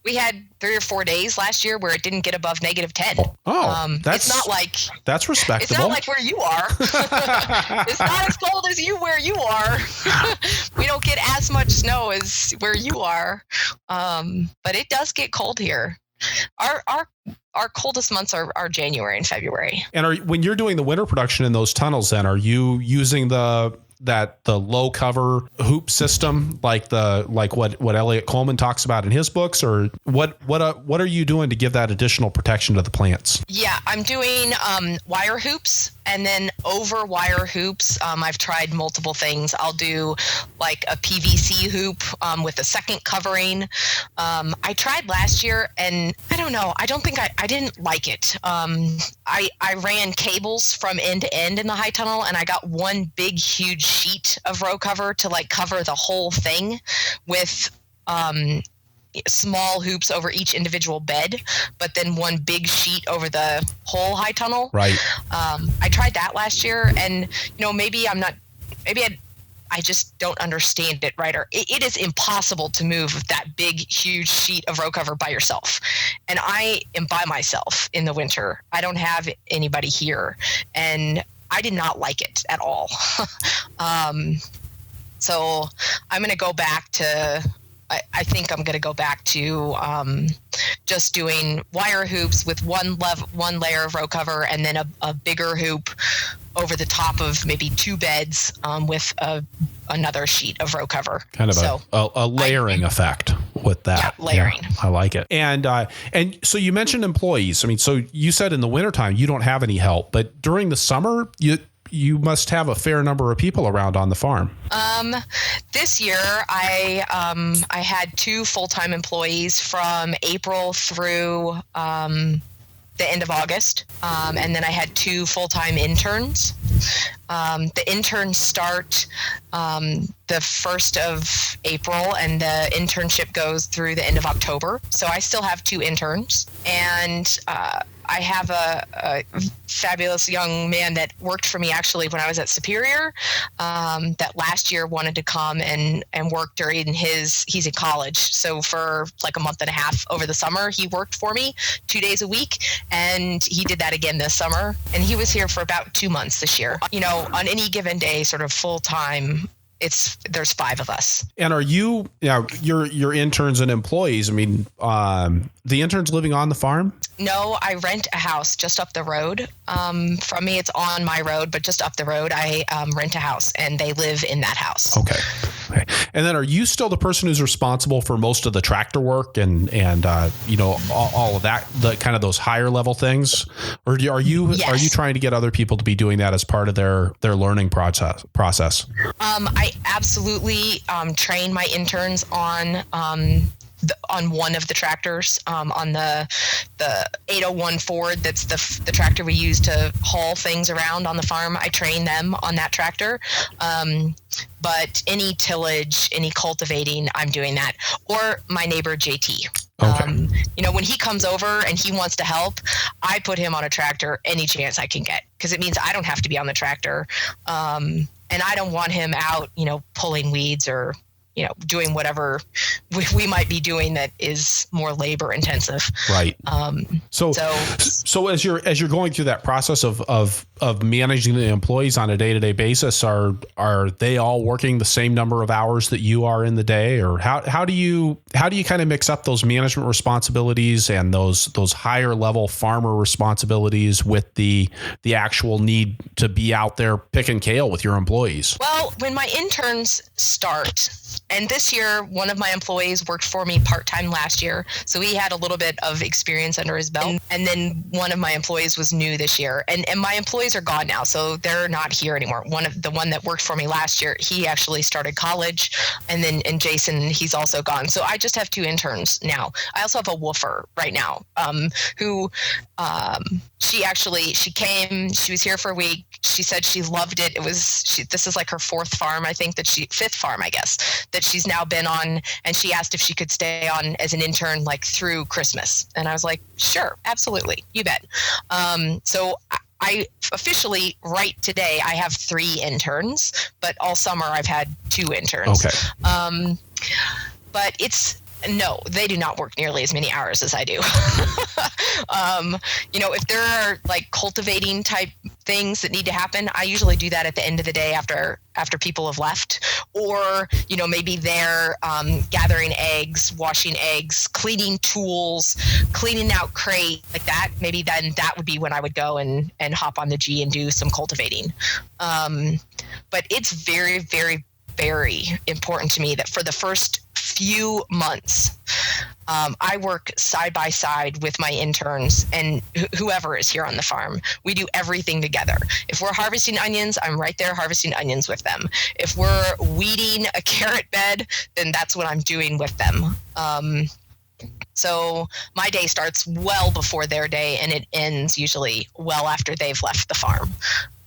We had 3 or 4 days last year where it didn't get above -10. That's it's not like that's respectable. It's not like where you are. It's not as cold as where you are. We don't get as much snow as where you are, but it does get cold here. Our coldest months are January and February. And when you're doing the winter production in those tunnels, then are you using the low cover hoop system, like what Elliot Coleman talks about in his books, or what are you doing to give that additional protection to the plants? Yeah, I'm doing wire hoops, and then over wire hoops, I've tried multiple things. I'll do like a PVC hoop with a second covering. I tried last year, and I don't know. I don't think I didn't like it. I ran cables from end to end in the high tunnel, and I got one big, huge sheet of row cover to like cover the whole thing with small hoops over each individual bed, but then one big sheet over the whole high tunnel. Right. I tried that last year, and maybe I just don't understand it right. Or it is impossible to move that big, huge sheet of row cover by yourself. And I am by myself in the winter. I don't have anybody here, and I did not like it at all. So I'm going to go back to, I think I'm going to go back to just doing wire hoops with one layer of row cover, and then a bigger hoop over the top of maybe 2 beds with another sheet of row cover. Kind of a layering effect with that. Yeah, layering. Yeah, I like it. And so you mentioned employees. I mean, so you said in the wintertime you don't have any help, but during the summer you must have a fair number of people around on the farm. This year I had 2 full-time employees from April through the end of August. And then I had 2 full-time interns. The interns start the 1st of April, and the internship goes through the end of October. So I still have 2 interns, and I have a fabulous young man that worked for me actually when I was at Superior, that last year wanted to come and work during he's in college. So for like a month and a half over the summer, he worked for me 2 days a week, and he did that again this summer. And he was here for about 2 months this year. On any given day, sort of full time, there's 5 of us. And are your interns and employees? I mean, the interns living on the farm? No, I rent a house just up the road from me. It's on my road, but just up the road, I rent a house, and they live in that house. Okay. And then, are you still the person who's responsible for most of the tractor work and all of that, the kind of those higher level things, or are you trying to get other people to be doing that as part of their learning process? I absolutely train my interns on on one of the tractors, on the 801 Ford. That's the tractor we use to haul things around on the farm. I train them on that tractor. But any tillage, any cultivating, I'm doing that. Or my neighbor JT. Okay. When he comes over and he wants to help, I put him on a tractor any chance I can get, because it means I don't have to be on the tractor. And I don't want him out, pulling weeds or, doing whatever we might be doing that is more labor intensive. Right. So as you're going through that process of managing the employees on a day-to-day basis, are they all working the same number of hours that you are in the day, or how do you kind of mix up those management responsibilities and those higher level farmer responsibilities with the actual need to be out there picking kale with your employees? Well, when my interns start, and this year, one of my employees worked for me part-time last year, so he had a little bit of experience under his belt. And then one of my employees was new this year. And my employees are gone now, so they're not here anymore. One that worked for me last year, he actually started college. And Jason, he's also gone. So I just have 2 interns now. I also have a woofer right now, who she came, she was here for a week. She said she loved it. This is like her 4th farm, I think, 5th farm, I guess, that she's now been on. And she asked if she could stay on as an intern, like through Christmas. And I was like, sure, absolutely. You bet. So I officially, right today, I have 3 interns, but all summer I've had 2 interns. Okay. But no, they do not work nearly as many hours as I do. If there are like cultivating type things that need to happen, I usually do that at the end of the day after people have left, or, maybe they're gathering eggs, washing eggs, cleaning tools, cleaning out crate like that. Maybe then that would be when I would go and hop on the G and do some cultivating. But it's very, very, very important to me that for the first few months, I work side by side with my interns and whoever is here on the farm. We do everything together. If we're harvesting onions, I'm right there harvesting onions with them. If we're weeding a carrot bed, then that's what I'm doing with them. So my day starts well before their day, and it ends usually well after they've left the farm.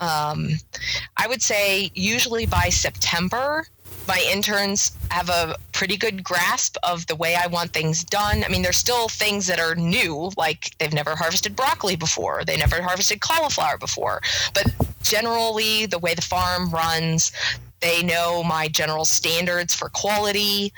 I would say usually by September, my interns have a pretty good grasp of the way I want things done. I mean, there's still things that are new, like they've never harvested broccoli before, they never harvested cauliflower before. But generally, the way the farm runs, they know my general standards for quality.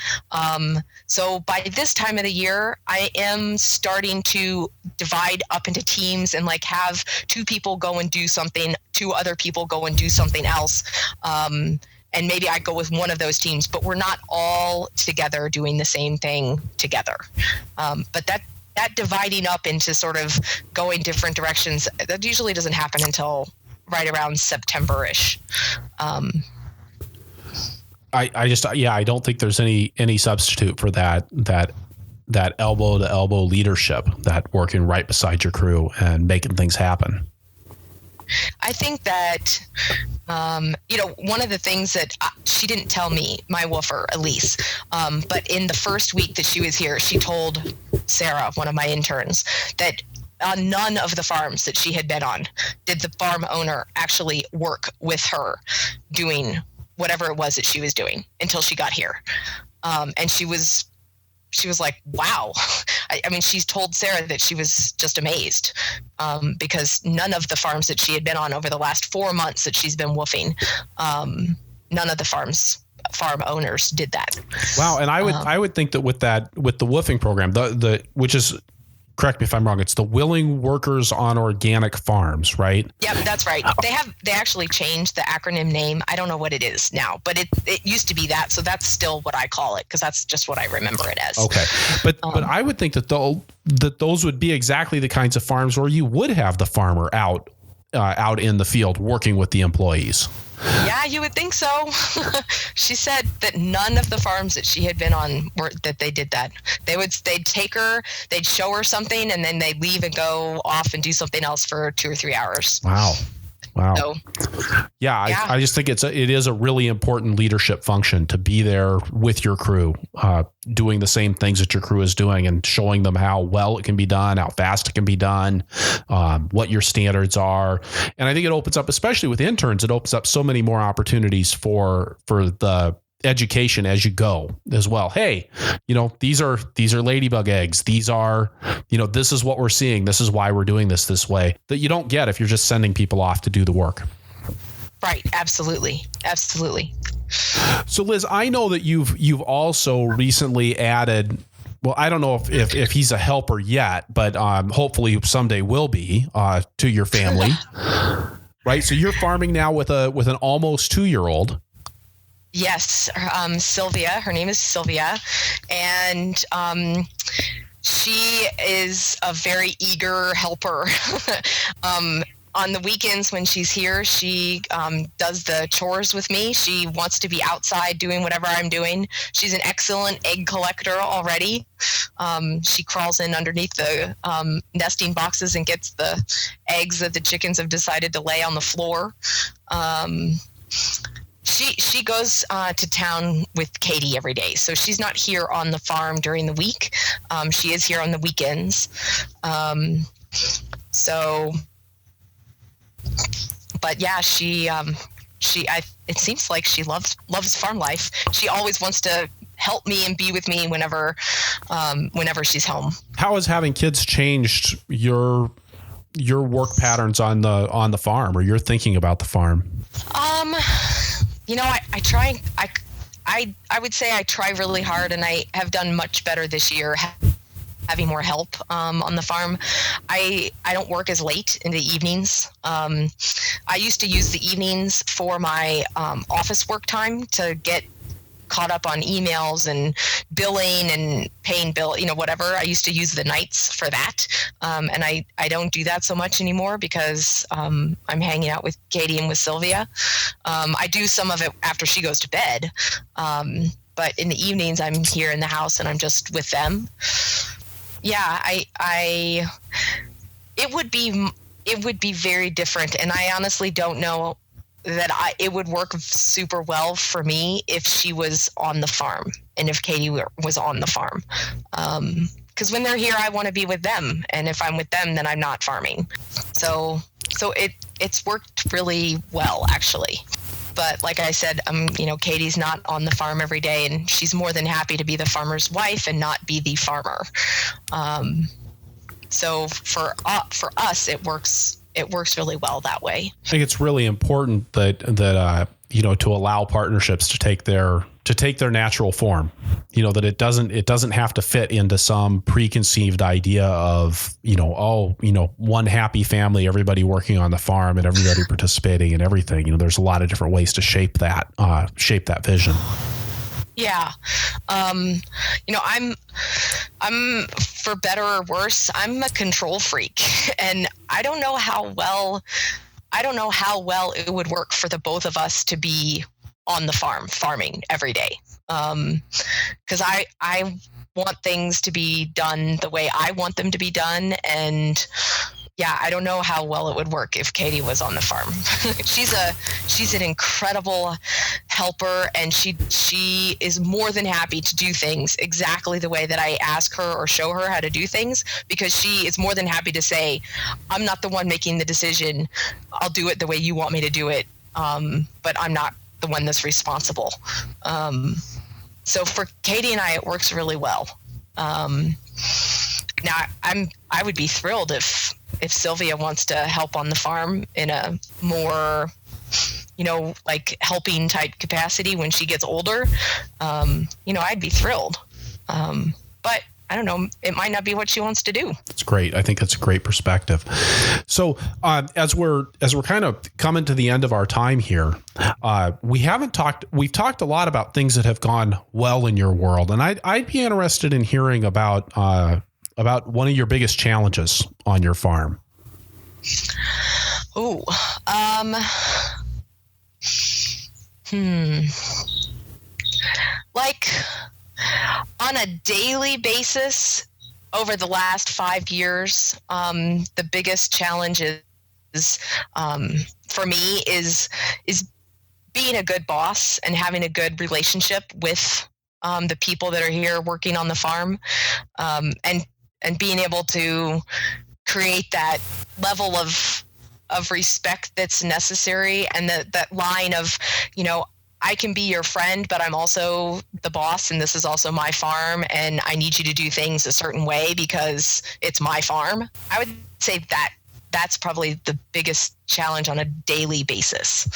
So by this time of the year, I am starting to divide up into teams and like have 2 people go and do something, 2 other people go and do something else. And maybe I go with one of those teams, but we're not all together doing the same thing together. But that dividing up into sort of going different directions, that usually doesn't happen until right around September-ish. I don't think there's any substitute for that elbow to elbow leadership, that working right beside your crew and making things happen. I think that, one of the things that she didn't tell me, my woofer, Elise, but in the first week that she was here, she told Sarah, one of my interns, that on none of the farms that she had been on did the farm owner actually work with her doing whatever it was that she was doing until she got here. And she was like, wow. I mean, she's told Sarah that she was just amazed because none of the farms that she had been on over the last 4 months that she's been woofing, none of the farm owners did that. Wow. And I would think that with the woofing program, which is, correct me if I'm wrong, it's the Willing Workers on Organic Farms, right? Yep, that's right. They actually changed the acronym name. I don't know what it is now, but it used to be that. So that's still what I call it because that's just what I remember it as. Okay. But I would think that those would be exactly the kinds of farms where you would have the farmer out in the field working with the employees. Yeah, you would think so. She said that none of the farms that she had been on that they did that. They'd take her, they'd show her something, and then they'd leave and go off and do something else for 2 or 3 hours. Wow. Wow. So, yeah. I just think it is a really important leadership function to be there with your crew, doing the same things that your crew is doing and showing them how well it can be done, how fast it can be done, what your standards are. And I think it opens up, especially with interns, it opens up so many more opportunities for the education as you go as well. Hey, these are ladybug eggs. These are, this is what we're seeing. This is why we're doing this way, that you don't get if you're just sending people off to do the work. Right. Absolutely. So Liz, I know that you've also recently added, well, I don't know if he's a helper yet, but hopefully someday will be, to your family. Right. So you're farming now with an almost 2-year-old. Yes, Sylvia. Her name is Sylvia, and she is a very eager helper. On the weekends when she's here, she does the chores with me. She wants to be outside doing whatever I'm doing. She's an excellent egg collector already. She crawls in underneath the nesting boxes and gets the eggs that the chickens have decided to lay on the floor. She goes to town with Katie every day, so she's not here on the farm during the week. She is here on the weekends. But yeah, it seems like she loves farm life. She always wants to help me and be with me whenever she's home. How has having kids changed your work patterns on the farm, or your thinking about the farm? I try. I would say I try really hard, and I have done much better this year, having more help on the farm. I don't work as late in the evenings. I used to use the evenings for my office work time to get caught up on emails and billing and paying bill, whatever. I used to use the nights for that. And I don't do that so much anymore because I'm hanging out with Katie and with Sylvia. I do some of it after she goes to bed. But in the evenings, I'm here in the house and I'm just with them. Yeah, it would be very different. And I honestly don't know that it would work super well for me if she was on the farm and if Katie was on the farm. Because when they're here, I want to be with them. And if I'm with them, then I'm not farming. So it's worked really well, actually. But like I said, Katie's not on the farm every day, and she's more than happy to be the farmer's wife and not be the farmer. So for us, it works really well that way. I think it's really important that to allow partnerships to take their natural form. That it doesn't have to fit into some preconceived idea of one happy family, everybody working on the farm and everybody participating in everything. There's a lot of different ways to shape that vision. Yeah. I'm for better or worse, I'm a control freak, and I don't know how well it would work for the both of us to be on the farming every day. Cause I want things to be done the way I want them to be done. And yeah, I don't know how well it would work if Katie was on the farm. She's an incredible helper, and she is more than happy to do things exactly the way that I ask her or show her how to do things, because she is more than happy to say, I'm not the one making the decision. I'll do it the way you want me to do it. But I'm not the one that's responsible. So for Katie and I, it works really well. Now I would be thrilled if Sylvia wants to help on the farm in a more, like helping type capacity when she gets older. I'd be thrilled. But I don't know, it might not be what she wants to do. It's great. I think that's a great perspective. So as we're kind of coming to the end of our time here, we've talked a lot about things that have gone well in your world. And I'd be interested in hearing about one of your biggest challenges on your farm. Like on a daily basis over the last 5 years, the biggest challenge is for me is being a good boss and having a good relationship with the people that are here working on the farm, and being able to create that level of respect that's necessary, and that line of, I can be your friend, but I'm also the boss, and this is also my farm, and I need you to do things a certain way because it's my farm. I would say that's probably the biggest challenge on a daily basis.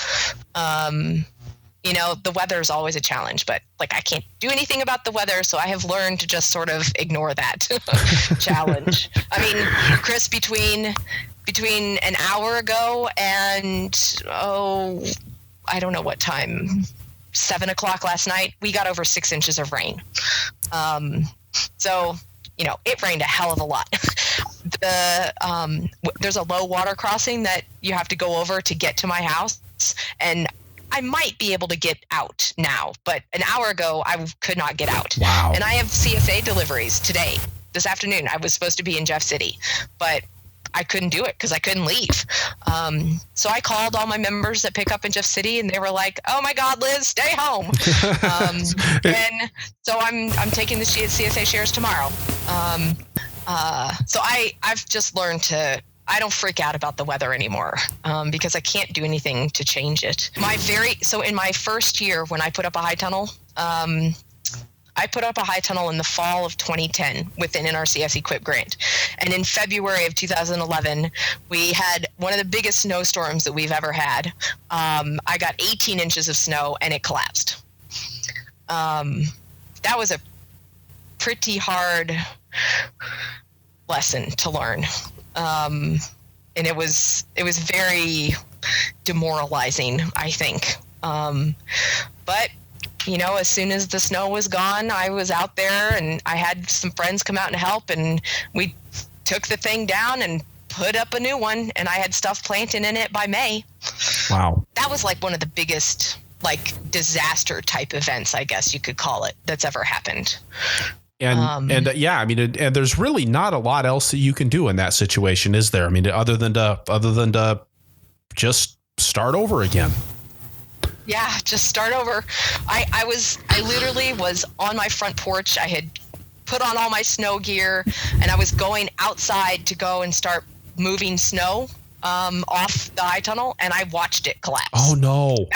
The weather is always a challenge, but I can't do anything about the weather, so I have learned to just sort of ignore that challenge. I mean, Chris, between an hour ago and I don't know what time, 7 o'clock last night, we got over 6 inches of rain. So it rained a hell of a lot. There's a low water crossing that you have to go over to get to my house, and I might be able to get out now, but an hour ago I could not get out. Wow. And I have CSA deliveries today, this afternoon. I was supposed to be in Jeff City, but I couldn't do it because I couldn't leave. So I called all my members that pick up in Jeff City, and they were like, "Oh my God, Liz, stay home." And so I'm taking the CSA Shares tomorrow. So I've just learned I don't freak out about the weather anymore, because I can't do anything to change it. So in my first year when I put up a high tunnel, I put up a high tunnel in the fall of 2010 with an NRCS equip grant. And in February of 2011, we had one of the biggest snowstorms that we've ever had. I got 18 inches of snow and it collapsed. That was a pretty hard lesson to learn. And it was very demoralizing, I think. But as soon as the snow was gone, I was out there, and I had some friends come out and help, and we took the thing down and put up a new one, and I had stuff planted in it by May. Wow. That was one of the biggest disaster type events, I guess you could call it, that's ever happened. And there's really not a lot else that you can do in that situation, is there? I mean, other than to just start over again. Yeah, just start over. I literally was on my front porch. I had put on all my snow gear, and I was going outside to go and start moving snow off the high tunnel, and I watched it collapse. Oh no!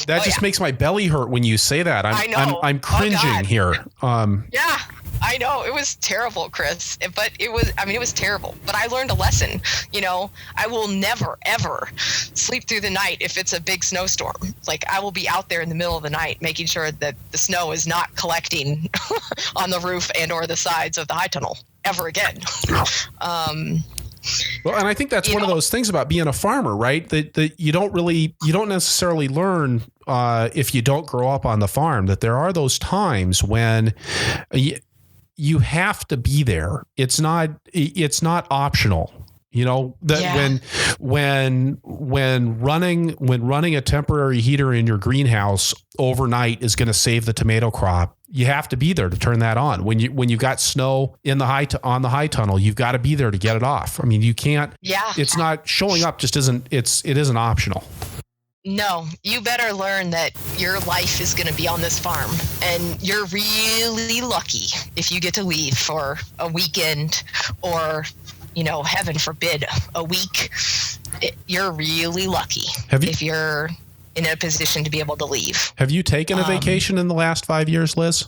That just makes my belly hurt when you say that. I know. I'm cringing here. Yeah, I know. It was terrible, Chris. But it was terrible. But I learned a lesson. I will never ever sleep through the night if it's a big snowstorm. I will be out there in the middle of the night making sure that the snow is not collecting on the roof and or the sides of the high tunnel ever again. Well, and I think that's one of those things about being a farmer, right? That you don't necessarily learn if you don't grow up on the farm, that there are those times when you have to be there. It's not optional. When running a temporary heater in your greenhouse overnight is going to save the tomato crop, you have to be there to turn that on. When you've got snow on the high tunnel, you've got to be there to get it off. I mean, you can't. Yeah. It's not showing up. It isn't optional. No, you better learn that your life is going to be on this farm, and you're really lucky if you get to leave for a weekend or, heaven forbid, a week. You're really lucky if you're in a position to be able to leave. Have you taken a vacation in the last 5 years, Liz?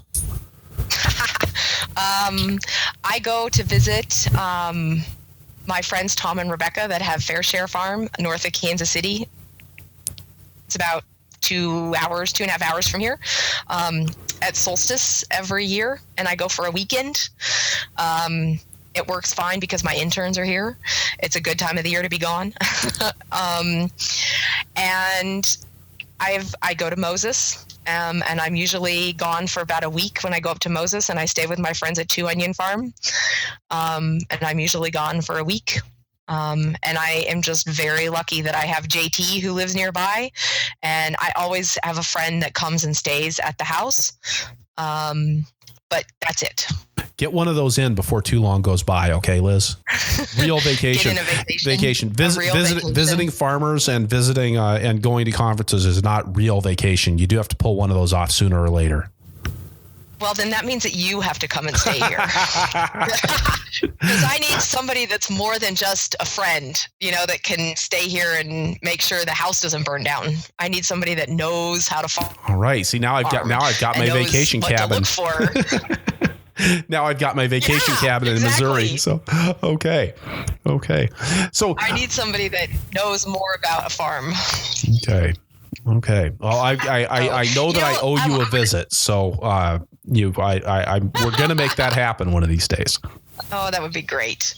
I go to visit my friends Tom and Rebecca that have Fair Share Farm north of Kansas City. It's about 2.5 hours from here, at solstice every year, and I go for a weekend. It works fine because my interns are here. It's a good time of the year to be gone. And I go to Moses, and I'm usually gone for about a week when I go up to Moses, and I stay with my friends at Two Onion Farm. And I'm usually gone for a week. And I am just very lucky that I have JT who lives nearby, and I always have a friend that comes and stays at the house. But that's it. Get one of those in before too long goes by, okay, Liz? Real vacation. Get in a vacation. Visiting farmers and visiting and going to conferences is not real vacation. You do have to pull one of those off sooner or later. Well, then that means that you have to come and stay here. Because I need somebody that's more than just a friend, that can stay here and make sure the house doesn't burn down. I need somebody that knows how to farm. All right. See, now I've got my vacation cabin. Now I've got my vacation cabin in Missouri. So, okay. So I need somebody that knows more about a farm. Okay. Well, I know that I owe you a visit. So, we're going to make that happen one of these days. Oh, that would be great.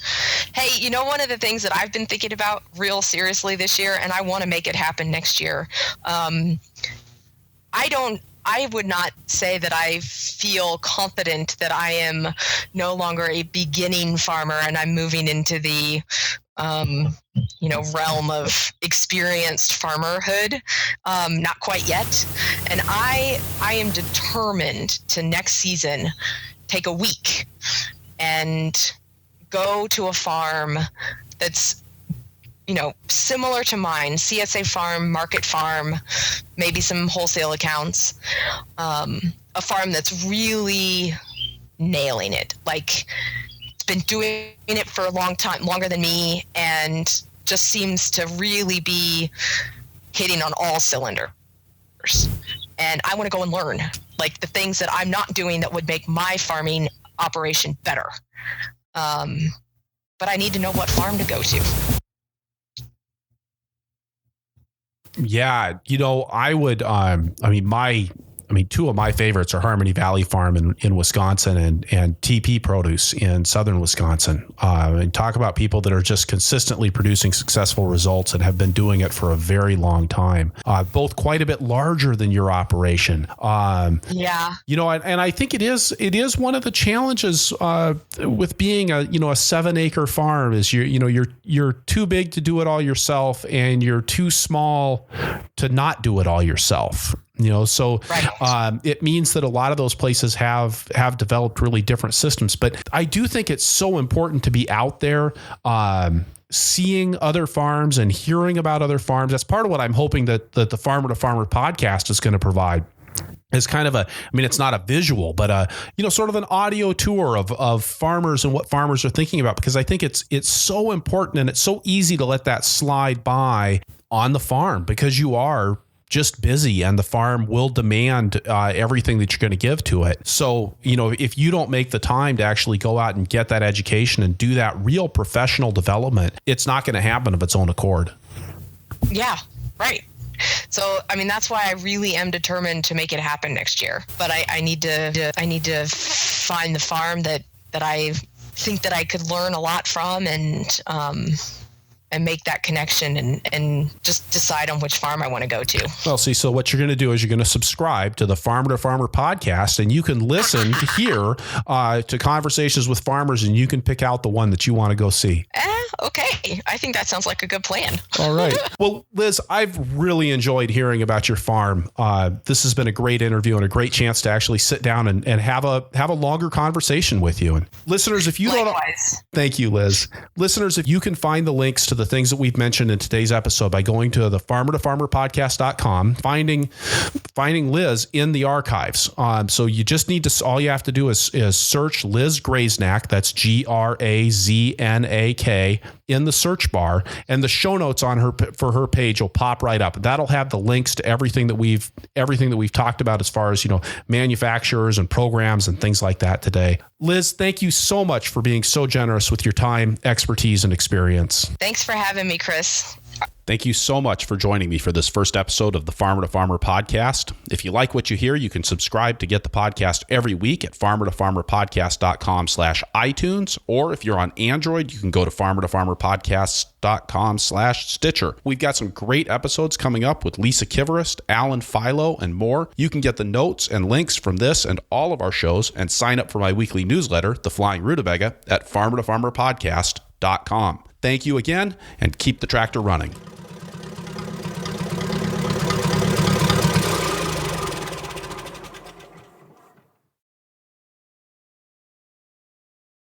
Hey, one of the things that I've been thinking about real seriously this year, and I want to make it happen next year. I would not say that I feel confident that I am no longer a beginning farmer and I'm moving into the, realm of experienced farmerhood. Not quite yet. And I am determined to next season take a week and go to a farm that's similar to mine, CSA farm, market farm, maybe some wholesale accounts, a farm that's really nailing it. Like, it's been doing it for a long time, longer than me, and just seems to really be hitting on all cylinders. And I want to go and learn, like, the things that I'm not doing that would make my farming operation better. But I need to know what farm to go to. Yeah, I would. Two of my favorites are Harmony Valley Farm in Wisconsin and TP Produce in southern Wisconsin. And talk about people that are just consistently producing successful results and have been doing it for a very long time. Both quite a bit larger than your operation. Yeah. And I think it is one of the challenges with being a 7-acre farm is you're too big to do it all yourself and you're too small to not do it all yourself. So right. It means that a lot of those places have developed really different systems. But I do think it's so important to be out there, seeing other farms and hearing about other farms. That's part of what I'm hoping that the Farmer to Farmer podcast is going to provide. Is kind of it's not a visual, but sort of an audio tour of farmers and what farmers are thinking about, because I think it's so important and it's so easy to let that slide by on the farm because you are just busy and the farm will demand everything that you're going to give to it. So, if you don't make the time to actually go out and get that education and do that real professional development, it's not going to happen of its own accord. Yeah, right. So, that's why I really am determined to make it happen next year. But I need to find the farm that I think that I could learn a lot from and make that connection and just decide on which farm I want to go to. Well, see, so what you're going to do is you're going to subscribe to the Farmer to Farmer podcast, and you can listen to hear to conversations with farmers, and you can pick out the one that you want to go see. Okay. I think that sounds like a good plan. All right. Well, Liz, I've really enjoyed hearing about your farm. This has been a great interview and a great chance to actually sit down and have a longer conversation with you. And listeners, if you Likewise. Thank you, Liz. Listeners, if you can find the links to the things that we've mentioned in today's episode by going to the farmer-to-farmer-podcast.com, finding Liz in the archives. So you just need to, all you have to do is search Liz Graznak, that's Graznak, in the search bar, and the show notes for her page will pop right up. That'll have the links to everything that we've talked about as far as, manufacturers and programs and things like that today. Liz, thank you so much for being so generous with your time, expertise, and experience. Thanks for having me, Chris. Thank you so much for joining me for this first episode of the Farmer to Farmer podcast. If you like what you hear, you can subscribe to get the podcast every week at farmer-to-farmer-podcast.com/iTunes. Or if you're on Android, you can go to farmer-to-farmer-podcast.com/Stitcher. We've got some great episodes coming up with Lisa Kiverist, Alan Philo, and more. You can get the notes and links from this and all of our shows and sign up for my weekly newsletter, The Flying Rutabaga, at farmer-to-farmer-podcast.com. Thank you again, and keep the tractor running.